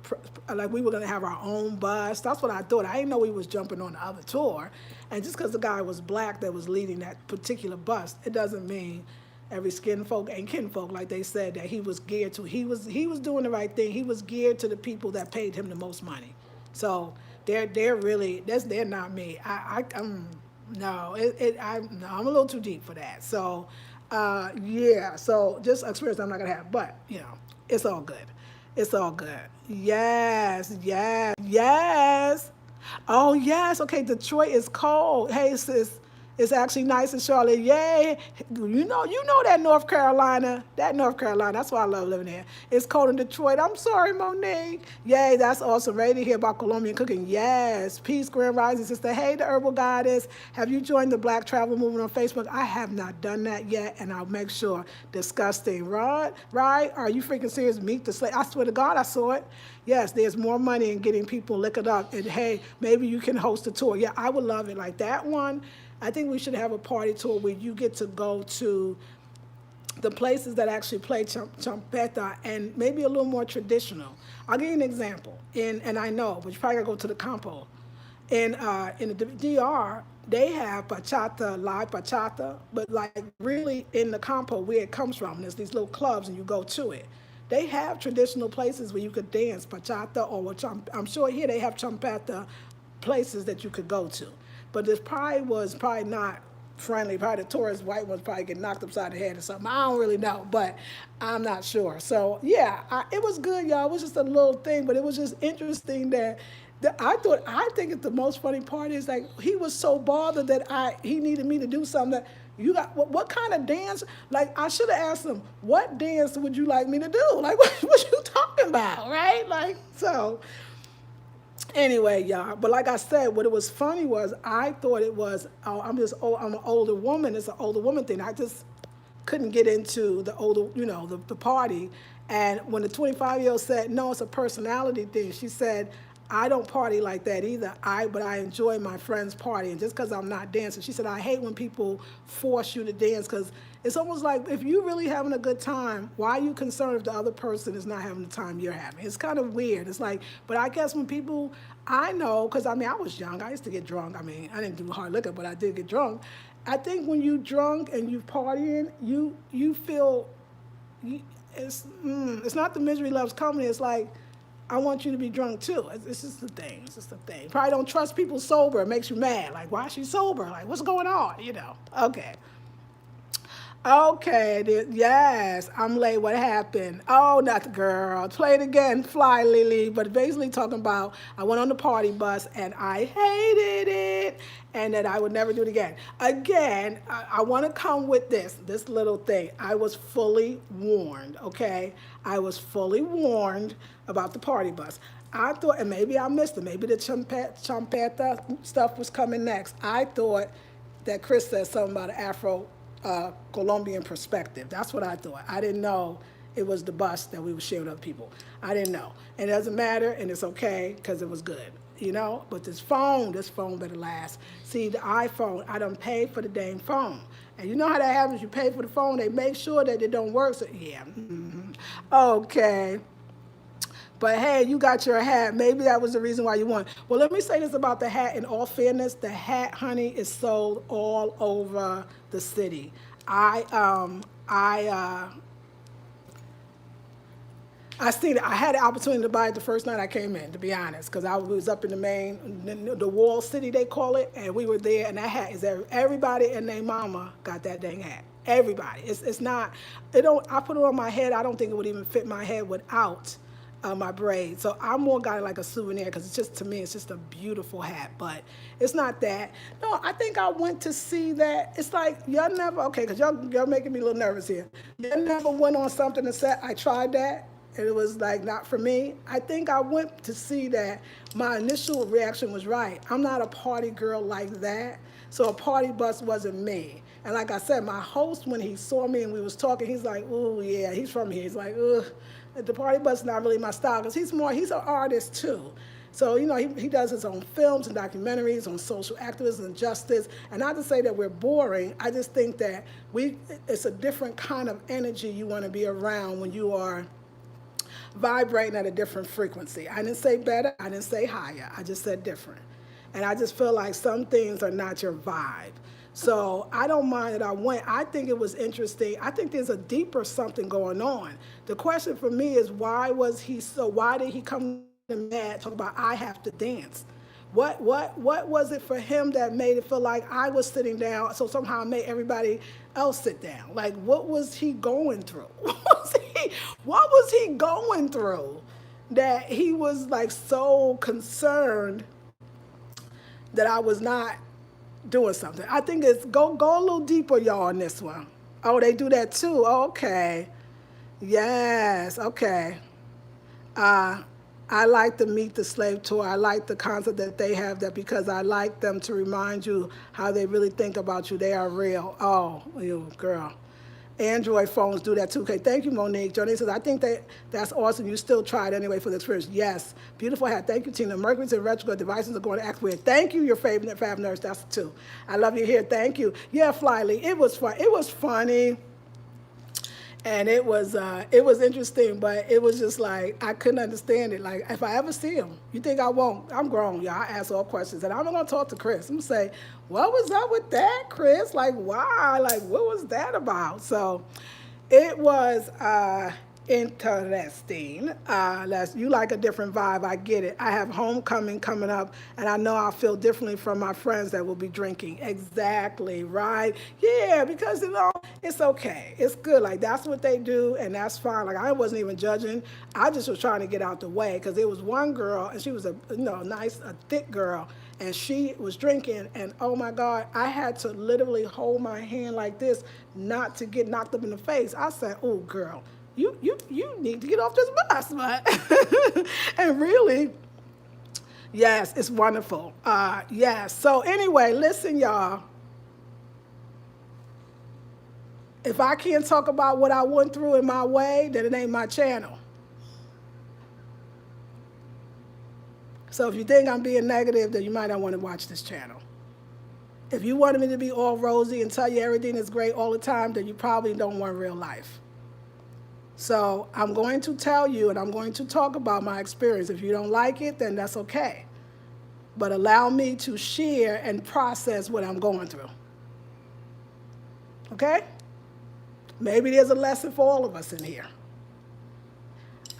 like we were going to have our own bus. That's what I thought. I didn't know he was jumping on the other tour. And just because the guy was black that was leading that particular bus, it doesn't mean every skin folk and kinfolk, like they said, that he was geared to. He was doing the right thing. He was geared to the people that paid him the most money. So they're not me. No, I'm a little too deep for that. So yeah. So just experience I'm not gonna have, but it's all good. It's all good. Yes, yes, yes. Oh yes. Okay, Detroit is cold. Hey sis. It's actually nice in Charlotte. Yay. You know that North Carolina. That's why I love living there. It's cold in Detroit. I'm sorry, Monique. Yay, that's awesome. Ready to hear about Colombian cooking. Yes. Peace, Grand Rising Sister. Hey, the Herbal Goddess. Have you joined the Black Travel Movement on Facebook? I have not done that yet, and I'll make sure. Disgusting. Right? Are you freaking serious? Meet the slave. I swear to God, I saw it. Yes, there's more money in getting people liquored up. And hey, maybe you can host a tour. Yeah, I would love it. Like that one. I think we should have a party tour where you get to go to the places that actually play champeta and maybe a little more traditional. I'll give you an example. And I know, but you probably gotta go to the campo. In the DR, they have bachata, live bachata, but like really in the campo where it comes from, there's these little clubs and you go to it. They have traditional places where you could dance bachata or I'm sure here they have champeta places that you could go to. But this was probably not friendly. Probably the tourist white ones probably get knocked upside the head or something. I don't really know, but I'm not sure. So yeah, it was good, y'all. It was just a little thing, but it was just interesting that I think it's the most funny part is like he was so bothered that he needed me to do something that you got what kind of dance? Like I should have asked him, what dance would you like me to do? Like what you talking about, right? Like so. Anyway, y'all, but like I said, what it was funny was I thought it was, I'm an older woman. It's an older woman thing. I just couldn't get into the older, the party. And when the 25-year-old said, no, it's a personality thing, she said, I don't party like that either. But I enjoy my friends' party. And just because I'm not dancing, she said, I hate when people force you to dance because it's almost like if you're really having a good time, why are you concerned if the other person is not having the time you're having? It's kind of weird. It's like, but I guess when people, I know, because I was young. I used to get drunk. I didn't do hard liquor, but I did get drunk. I think when you drunk and you partying, you feel, it's not the misery loves company. It's like, I want you to be drunk too. It's just the thing. It's just the thing. Probably don't trust people sober. It makes you mad. Like, why is she sober? Like, what's going on? Okay. Okay, yes, I'm late. What happened? Oh, not the girl. Play it again, Fly Lily. But basically talking about I went on the party bus and I hated it and that I would never do it again. Again, I want to come with this little thing. I was fully warned, okay? I was fully warned about the party bus. I thought, and maybe I missed it. Maybe the champeta stuff was coming next. I thought that Chris said something about an Afro Colombian perspective. That's what I thought. I didn't know it was the bus that we were sharing with other people. I didn't know. And it doesn't matter, and it's okay, because it was good. But this phone better last. See, the iPhone, I done paid for the dang phone. And you know how that happens? You pay for the phone, they make sure that it don't work. So, yeah. Okay. But hey, you got your hat. Maybe that was the reason why you won. Well, let me say this about the hat. In all fairness, the hat, honey, is sold all over the city. I seen it. I had the opportunity to buy it the first night I came in, to be honest, because I was up in the main, the wall city they call it, and we were there. And that hat is everybody and their mama got that dang hat. Everybody. It's not. It don't. I put it on my head. I don't think it would even fit my head without my braid. So I more got it like a souvenir because it's just, to me, it's just a beautiful hat. But it's not that. No, I think I went to see that. It's like y'all never, okay, because y'all making me a little nervous here. Y'all never went on something and said, I tried that and it was like not for me. I think I went to see that. My initial reaction was right. I'm not a party girl like that. So a party bus wasn't me. And like I said, my host, when he saw me and we was talking, he's like, ooh, yeah, he's from here. He's like, ugh, the party bus is not really my style, because he's an artist too. So, he does his own films and documentaries on social activism and justice. And not to say that we're boring, I just think that it's a different kind of energy you want to be around when you are vibrating at a different frequency. I didn't say better, I didn't say higher, I just said different. And I just feel like some things are not your vibe. So I don't mind that I went. I think it was interesting. I think there's a deeper something going on. The question for me is, why did he come to mad, talk about I have to dance? What was it for him that made it feel like I was sitting down, so somehow I made everybody else sit down? Like, what was he going through? What was he going through that he was like so concerned that I was not doing something? I think it's go a little deeper, y'all, on this one. Oh, they do that too. Okay. Yes. Okay. I like the Meet the Slave tour. I like the concept that they have, that because I like them to remind you how they really think about you. They are real. Oh, you girl. Android phones do that too. Okay, thank you, Monique. Johnny says, I think that's awesome. You still tried anyway for the experience. Yes. Beautiful hat. Thank you, Tina. Mercury's in retrograde. Devices are going to act weird. Thank you, your favorite Fab Nurse. That's two. I love you here. Thank you. Yeah, Flyly. It was fun. It was funny. And it was interesting, but it was just like, I couldn't understand it. Like, if I ever see him, you think I won't? I'm grown, y'all. I ask all questions. And I'm not going to talk to Chris. I'm going to say, what was up with that, Chris? Like, why? Like, what was that about? So it was interesting. You like a different vibe. I get it. I have homecoming coming up, and I know I'll feel differently from my friends that will be drinking. Exactly, right? Yeah, because, it's okay. It's good. Like, that's what they do, and that's fine. Like, I wasn't even judging. I just was trying to get out the way, because there was one girl, and she was a nice, a thick girl, and she was drinking, and oh my God, I had to literally hold my hand like this not to get knocked up in the face. I said, oh, girl, you need to get off this bus, but and really, yes, it's wonderful. Yes. So anyway, listen, y'all. If I can't talk about what I went through in my way, then it ain't my channel. So if you think I'm being negative, then you might not want to watch this channel. If you wanted me to be all rosy and tell you everything is great all the time, then you probably don't want real life. So I'm going to tell you, and I'm going to talk about my experience. If you don't like it, then that's okay. But allow me to share and process what I'm going through. Okay? Maybe there's a lesson for all of us in here.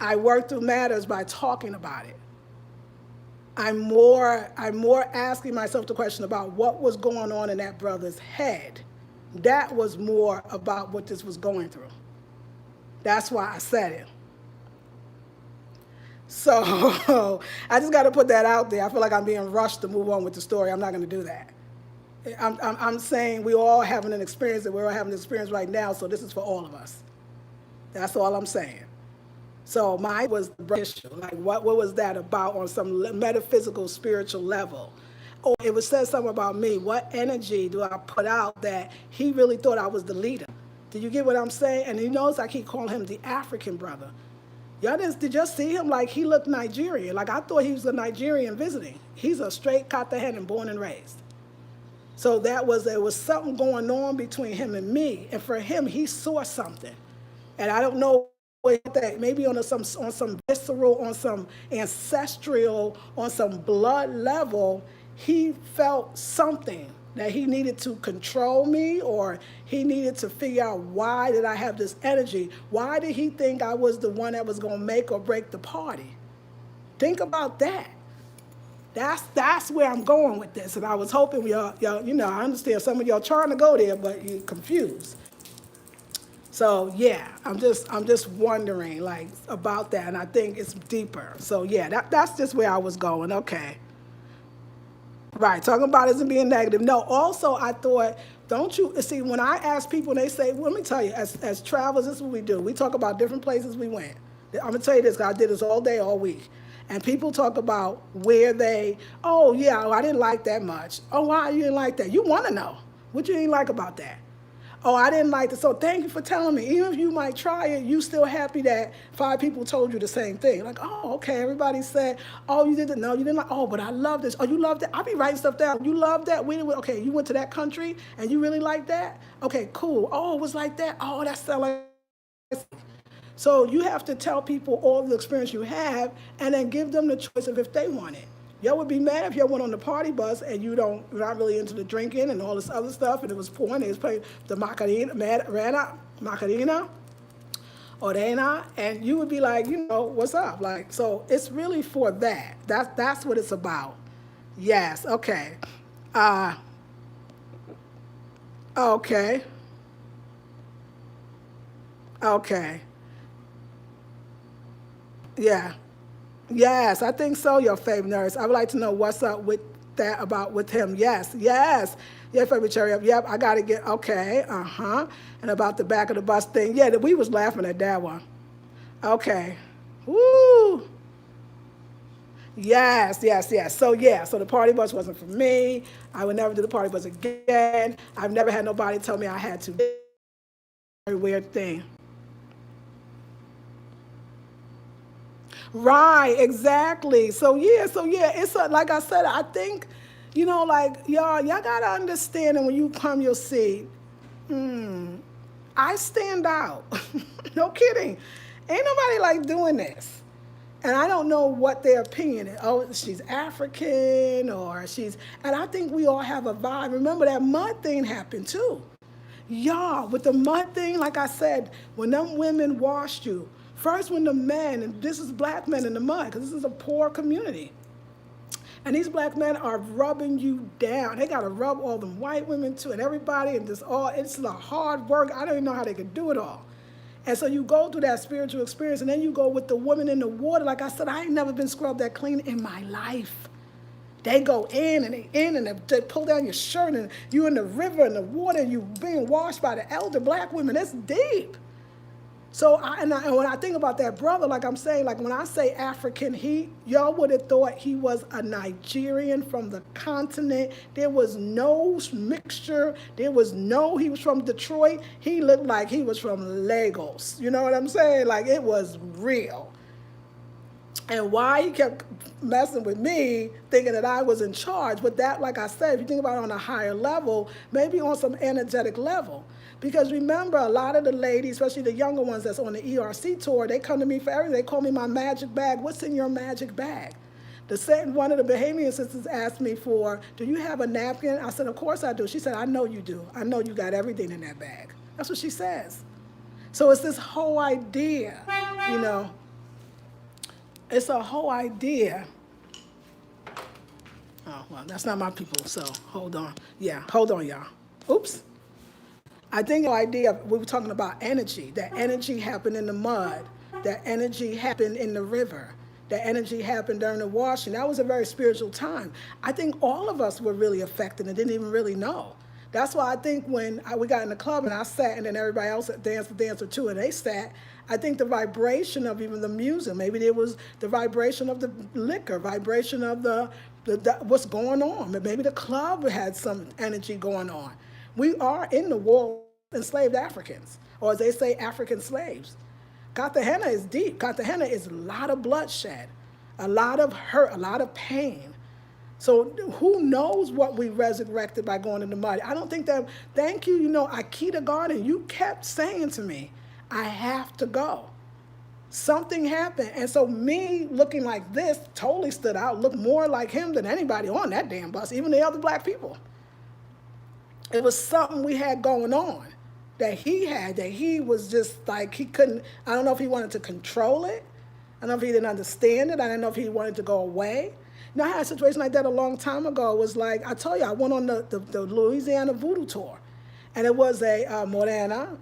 I work through matters by talking about it. I'm more asking myself the question about what was going on in that brother's head. That was more about what this was going through. That's why I said it. So I just got to put that out there. I feel like I'm being rushed to move on with the story. I'm not going to do that. I'm saying we all having an experience, and we're all having an experience right now, so this is for all of us. That's all I'm saying. So mine was the issue. Like, what was that about on some metaphysical, spiritual level? Or it was said something about me. What energy do I put out that he really thought I was the leader? Do you get what I'm saying? And you notice I keep calling him the African brother. Y'all did just see him? Like, he looked Nigerian. Like, I thought he was a Nigerian visiting. He's a straight Cartagena, born and raised. So there was something going on between him and me. And for him, he saw something. And I don't know what that, maybe on some visceral, on some ancestral, on some blood level, he felt something that he needed to control me, or he needed to figure out, why did I have this energy? Why did he think I was the one that was going to make or break the party? Think about that. That's where I'm going with this. And I was hoping y'all, I understand some of y'all trying to go there, but you're confused. So yeah, I'm just wondering, like, about that, and I think it's deeper. So yeah, that's just where I was going. Okay. Right, talking about it as being negative. No, also I thought, don't you see, when I ask people, they say, well, let me tell you, as travelers, this is what we do. We talk about different places we went. I'm gonna tell you this, 'cause I did this all day, all week. And people talk about where oh yeah, I didn't like that much. Oh, why you didn't like that? You wanna know what you didn't like about that. Oh, I didn't like it. So thank you for telling me. Even if you might try it, you still happy that 5 people told you the same thing. Like, oh, okay, everybody said, oh, you didn't, no, you didn't like, oh, but I love this. Oh, you love that? I'll be writing stuff down. You love that? Okay, you went to that country and you really like that? Okay, cool. Oh, it was like that? Oh, that sounds like... So you have to tell people all the experience you have and then give them the choice of if they want it. Y'all would be mad if y'all went on the party bus and you're not really into the drinking and all this other stuff, and it was porn, they was playing the Macarena, Orena, and you would be like, what's up? Like, so it's really for that. That's what it's about. Yes, okay. Okay. Okay. Yeah. Yes, I think so, your favorite nurse. I would like to know what's up with that with him. Yes, yes. Your favorite cherry up. Yep, I got to get, okay, And about the back of the bus thing. Yeah, we was laughing at that one. Okay. Woo. Yes, yes, yes. So yeah, so the party bus wasn't for me. I would never do the party bus again. I've never had nobody tell me I had to. Very weird thing. Right, exactly. So yeah, it's like I said, I think, like, y'all gotta understand, and when you come, you'll see, I stand out. No kidding. Ain't nobody like doing this. And I don't know what their opinion is. Oh, she's African, and I think we all have a vibe. Remember that mud thing happened too. Y'all, with the mud thing, like I said, when them women washed you, first when the men, and this is black men in the mud, because this is a poor community, and these black men are rubbing you down. They got to rub all them white women too, and everybody, and it's a hard work. I don't even know how they could do it all. And so you go through that spiritual experience, and then you go with the woman in the water. Like I said, I ain't never been scrubbed that clean in my life. They go in and they pull down your shirt, and you in the river and the water, and you being washed by the elder black women. It's deep. So when I think about that brother, like I'm saying, like when I say African, y'all would have thought he was a Nigerian from the continent. There was no mixture. He was from Detroit. He looked like he was from Lagos. You know what I'm saying? Like, it was real. And why he kept messing with me, thinking that I was in charge. But that, like I said, if you think about it on a higher level, maybe on some energetic level. Because remember, a lot of the ladies, especially the younger ones that's on the ERC tour, they come to me for everything. They call me my magic bag. What's in your magic bag? One of the Bahamian sisters asked me do you have a napkin? I said, of course I do. She said, I know you do. I know you got everything in that bag. That's what she says. So it's this whole idea, It's a whole idea. Oh, well, that's not my people, so hold on. Yeah, hold on, y'all. Oops. I think the idea, we were talking about energy. That energy happened in the mud. That energy happened in the river. That energy happened during the washing. That was a very spiritual time. I think all of us were really affected and didn't even really know. That's why I think when we got in the club and I sat, and then everybody else danced a dance or two and they sat, I think the vibration of even the music, maybe there was the vibration of the liquor, vibration of the what's going on. Maybe the club had some energy going on. We are in the war enslaved Africans, or as they say, African slaves. Cartagena is deep. Cartagena is a lot of bloodshed, a lot of hurt, a lot of pain. So who knows what we resurrected by going in the mud? I don't think that, thank you, Akita Garden, you kept saying to me, I have to go. Something happened. And so me looking like this totally stood out, looked more like him than anybody on that damn bus, even the other black people. It was something we had going on that he had, that he was just like, he couldn't, I don't know if he wanted to control it. I don't know if he didn't understand it. I don't know if he wanted to go away. I had a situation like that a long time ago. It was like, I told you, I went on the Louisiana voodoo tour. And it was a Morena.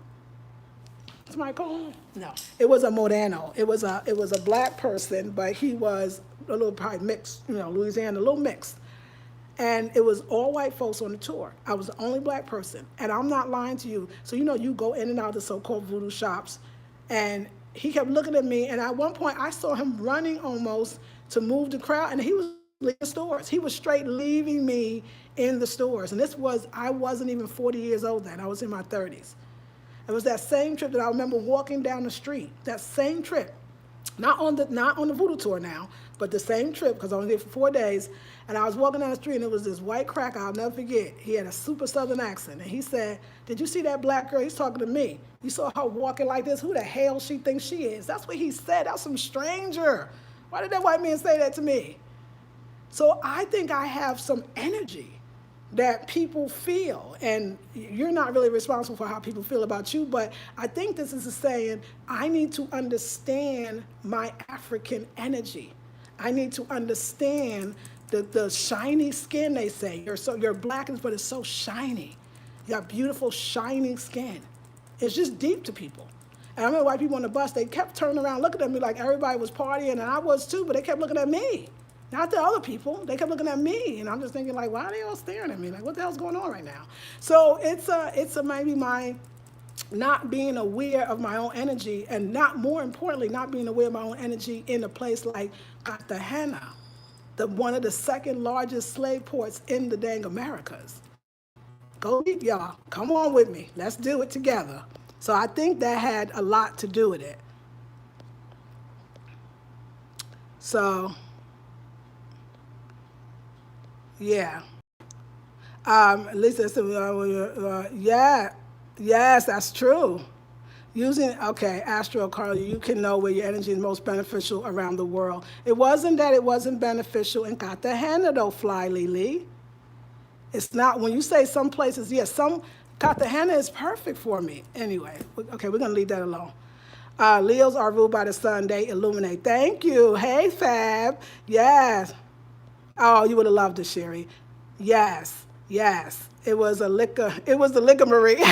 Is my calling? No. It was a Moreno. It was a black person, but he was a little probably mixed, Louisiana, a little mixed. And it was all white folks on the tour. I was the only black person. And I'm not lying to you. So, you go in and out of the so-called voodoo shops. And he kept looking at me. And at one point, I saw him running almost to move the crowd. And he was leaving the stores. He was straight leaving me in the stores. And I wasn't even 40 years old then. I was in my 30s. It was that same trip that I remember walking down the street. That same trip. Not on the voodoo tour now, but the same trip, because I was there for 4 days. And I was walking down the street, and it was this white cracker, I'll never forget. He had a super southern accent. And he said, did you see that black girl? He's talking to me. You saw her walking like this? Who the hell she thinks she is? That's what he said. That's some stranger. Why did that white man say that to me? So I think I have some energy that people feel, and you're not really responsible for how people feel about you, but I think this is a saying, I need to understand my African energy. I need to understand the shiny skin, they say. You're black, but it's so shiny. You got beautiful, shining skin. It's just deep to people. And I remember white people on the bus, they kept turning around looking at me like everybody was partying, and I was too, but they kept looking at me. Not the other people. They kept looking at me, and I'm just thinking, like, why are they all staring at me? Like, what the hell's going on right now? So it's maybe my not being aware of my own energy, and more importantly, not being aware of my own energy in a place like Cartagena, one of the second largest slave ports in the dang Americas. Go deep, y'all. Come on with me. Let's do it together. So I think that had a lot to do with it. So, yeah. Lisa said, yeah, yes, that's true. Astro Carly, you can know where your energy is most beneficial around the world. It wasn't that it wasn't beneficial in Cartagena, though, Fly Lily. It's not, when you say some places, yes, Cartagena is perfect for me. Anyway, okay, we're going to leave that alone. Leos are ruled by the sun, they illuminate. Thank you. Hey, Fab. Yes. Oh, you would have loved it, Sherry. Yes. It was the liquor Marie.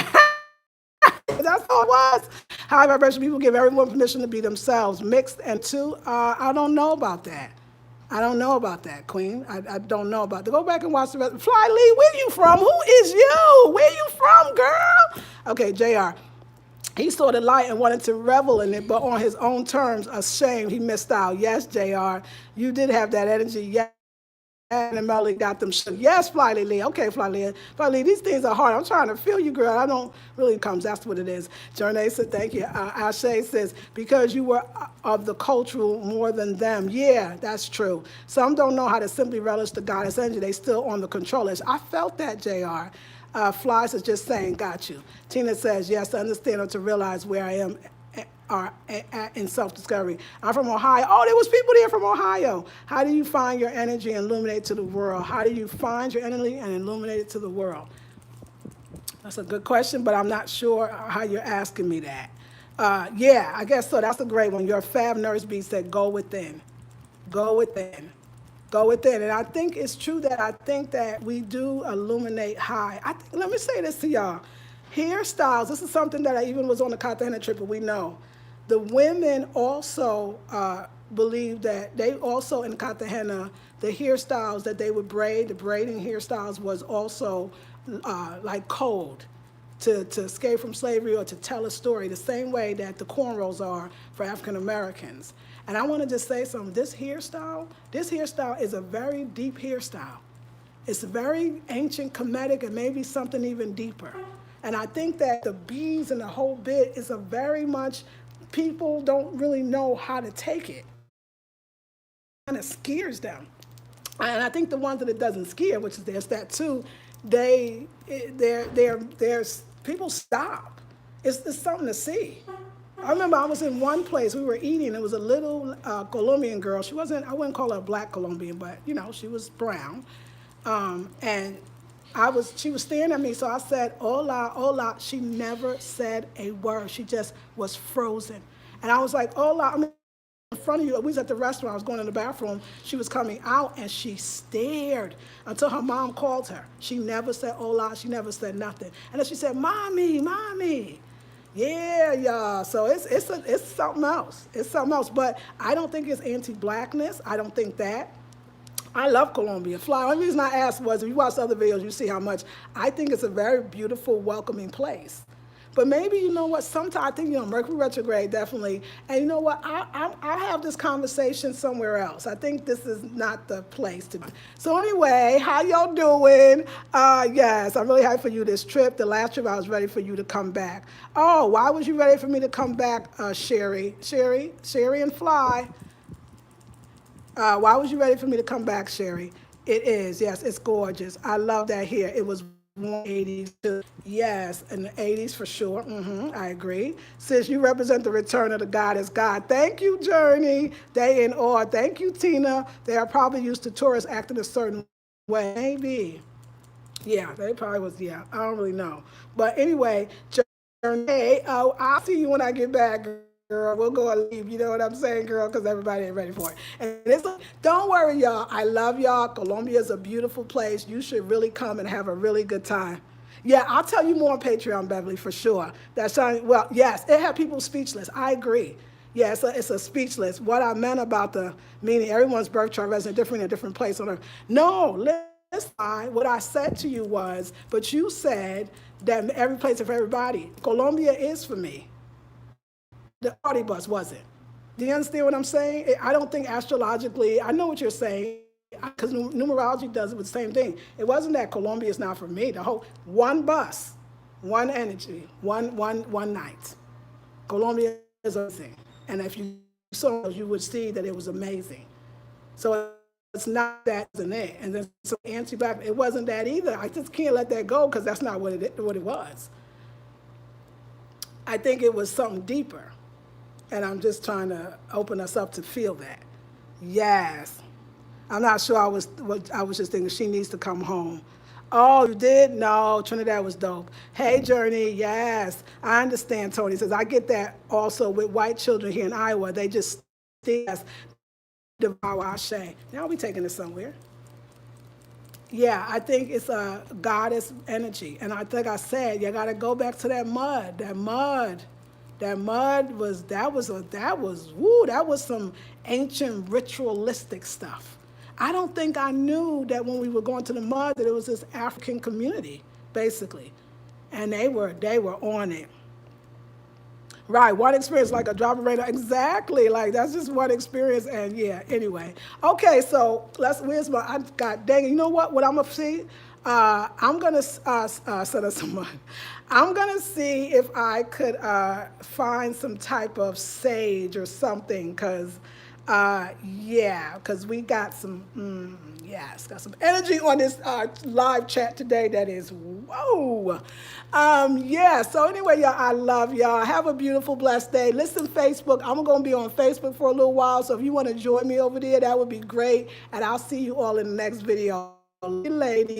That's all it was. High vibration people give everyone permission to be themselves. Mixed and two, I don't know about that. Queen. I don't know about that. Go back and watch the rest. Fly Lee, where you from? Who is you? Where you from, girl? Okay, JR. He saw the light and wanted to revel in it, but on his own terms, ashamed he missed out. Yes, JR. You did have that energy. Yes. And Melly got them shook. Yes, Fly Lee. Okay, Fly Lee, these things are hard. I'm trying to feel you, girl. I don't really come. That's what it is. Journey said, thank you. Ashe says, because you were of the cultural more than them. Yeah, that's true. Some don't know how to simply relish the goddess energy. They still on the controllers. I felt that, JR. Flies is just saying, got you. Tina says, yes, to understand or to realize where I am in self-discovery. I'm from Ohio. Oh, there was people there from Ohio. How do you find your energy and illuminate it to the world? How do you find your energy and illuminate it to the world? That's a good question, but I'm not sure how you're asking me that. Yeah, I guess so. That's a great one. Your Fab Nurse B said, go within. Go within. Go within. And I think it's true that I think that we do illuminate high. Let me say this to y'all. Hairstyles, this is something that I even was on the Cartagena trip, and we know. The women also believe that they also in Cartagena, the hairstyles that they would braid, the braiding hairstyles was also like code to escape from slavery or to tell a story, the same way that the cornrows are for African Americans. And I want to just say something. This hairstyle is a very deep hairstyle. It's very ancient, Kemetic, and maybe something even deeper. And I think that the beads and the whole bit is a very much people don't really know how to take it. Kind of scares them. And I think the ones that it doesn't scare, which is there's that too, there's people stop. It's something to see. I remember I was in one place, we were eating, it was a little Colombian girl. She wasn't, I wouldn't call her a black Colombian, but you know, she was brown. And she was staring at me, so I said, hola, hola. She never said a word. She just was frozen. And I was like, hola, I'm in front of you. We was at the restaurant, I was going in the bathroom. She was coming out and she stared until her mom called her. She never said hola, she never said nothing. And then she said, mommy, mommy. Yeah, y'all. So it's something else. It's something else. But I don't think it's anti-blackness. I don't think that. I love Colombia. Fly. The only reason I asked was if you watch other videos, you see how much I think it's a very beautiful, welcoming place. But maybe, you know what, sometimes I think, you know, Mercury retrograde, definitely. And you know what, I have this conversation somewhere else. I think this is not the place to do. So anyway, how y'all doing? Yes, I'm really happy for you this trip. The last trip I was ready for you to come back. Oh, why was you ready for me to come back, Sherry and Fly? Why was you ready for me to come back, Sherry? It is, yes, it's gorgeous. I love that here. It was 180s too. Yes, in the 80s for sure. I agree. Sis, you represent the return of the goddess God. Thank you, Journey. They in awe. Thank you, Tina. They are probably used to tourists acting a certain way. Maybe. Yeah, they probably was, yeah. I don't really know. But anyway, Journey, I'll see you when I get back, girl. We'll go and leave. You know what I'm saying, girl? Because everybody ain't ready for it. And don't worry, y'all. I love y'all. Colombia is a beautiful place. You should really come and have a really good time. Yeah, I'll tell you more on Patreon, Beverly, for sure. Well, yes, it had people speechless. I agree. Yeah, it's a speechless. What I meant about the meaning, everyone's birth chart resonates different in a different place on earth. No, listen, what I said to you was, but you said that every place is for everybody. Colombia is for me. The party bus wasn't. Do you understand what I'm saying? I don't think astrologically, I know what you're saying, because numerology does it with the same thing. It wasn't that Colombia is not for me. The whole one bus, one energy, one night. Colombia is amazing. And if you saw it, you would see that it was amazing. So it's not that, isn't it? And then so anti-black, it wasn't that either. I just can't let that go because that's not what it was. I think it was something deeper. And I'm just trying to open us up to feel that. Yes. I'm not sure I was just thinking she needs to come home. Oh, you did? No, Trinidad was dope. Hey, Journey, yes. I understand, Tony says. I get that also with white children here in Iowa. They just devour our shame. Now we taking it somewhere. Yeah, I think it's a goddess energy. And I think I said, you got to go back to that mud. That mud was some ancient ritualistic stuff. I don't think I knew that when we were going to the mud that it was this African community, basically. And they were on it. Right, one experience like a drop of rain. Exactly, like that's just one experience. And yeah, anyway. Okay, so dang it, you know what I'm gonna see? I'm gonna set up some money. I'm gonna see if I could find some type of sage or something, because we got some, got some energy on this live chat today that is, whoa. So anyway, y'all, I love y'all. Have a beautiful, blessed day. Listen, Facebook, I'm going to be on Facebook for a little while, so if you want to join me over there, that would be great, and I'll see you all in the next video. Ladies.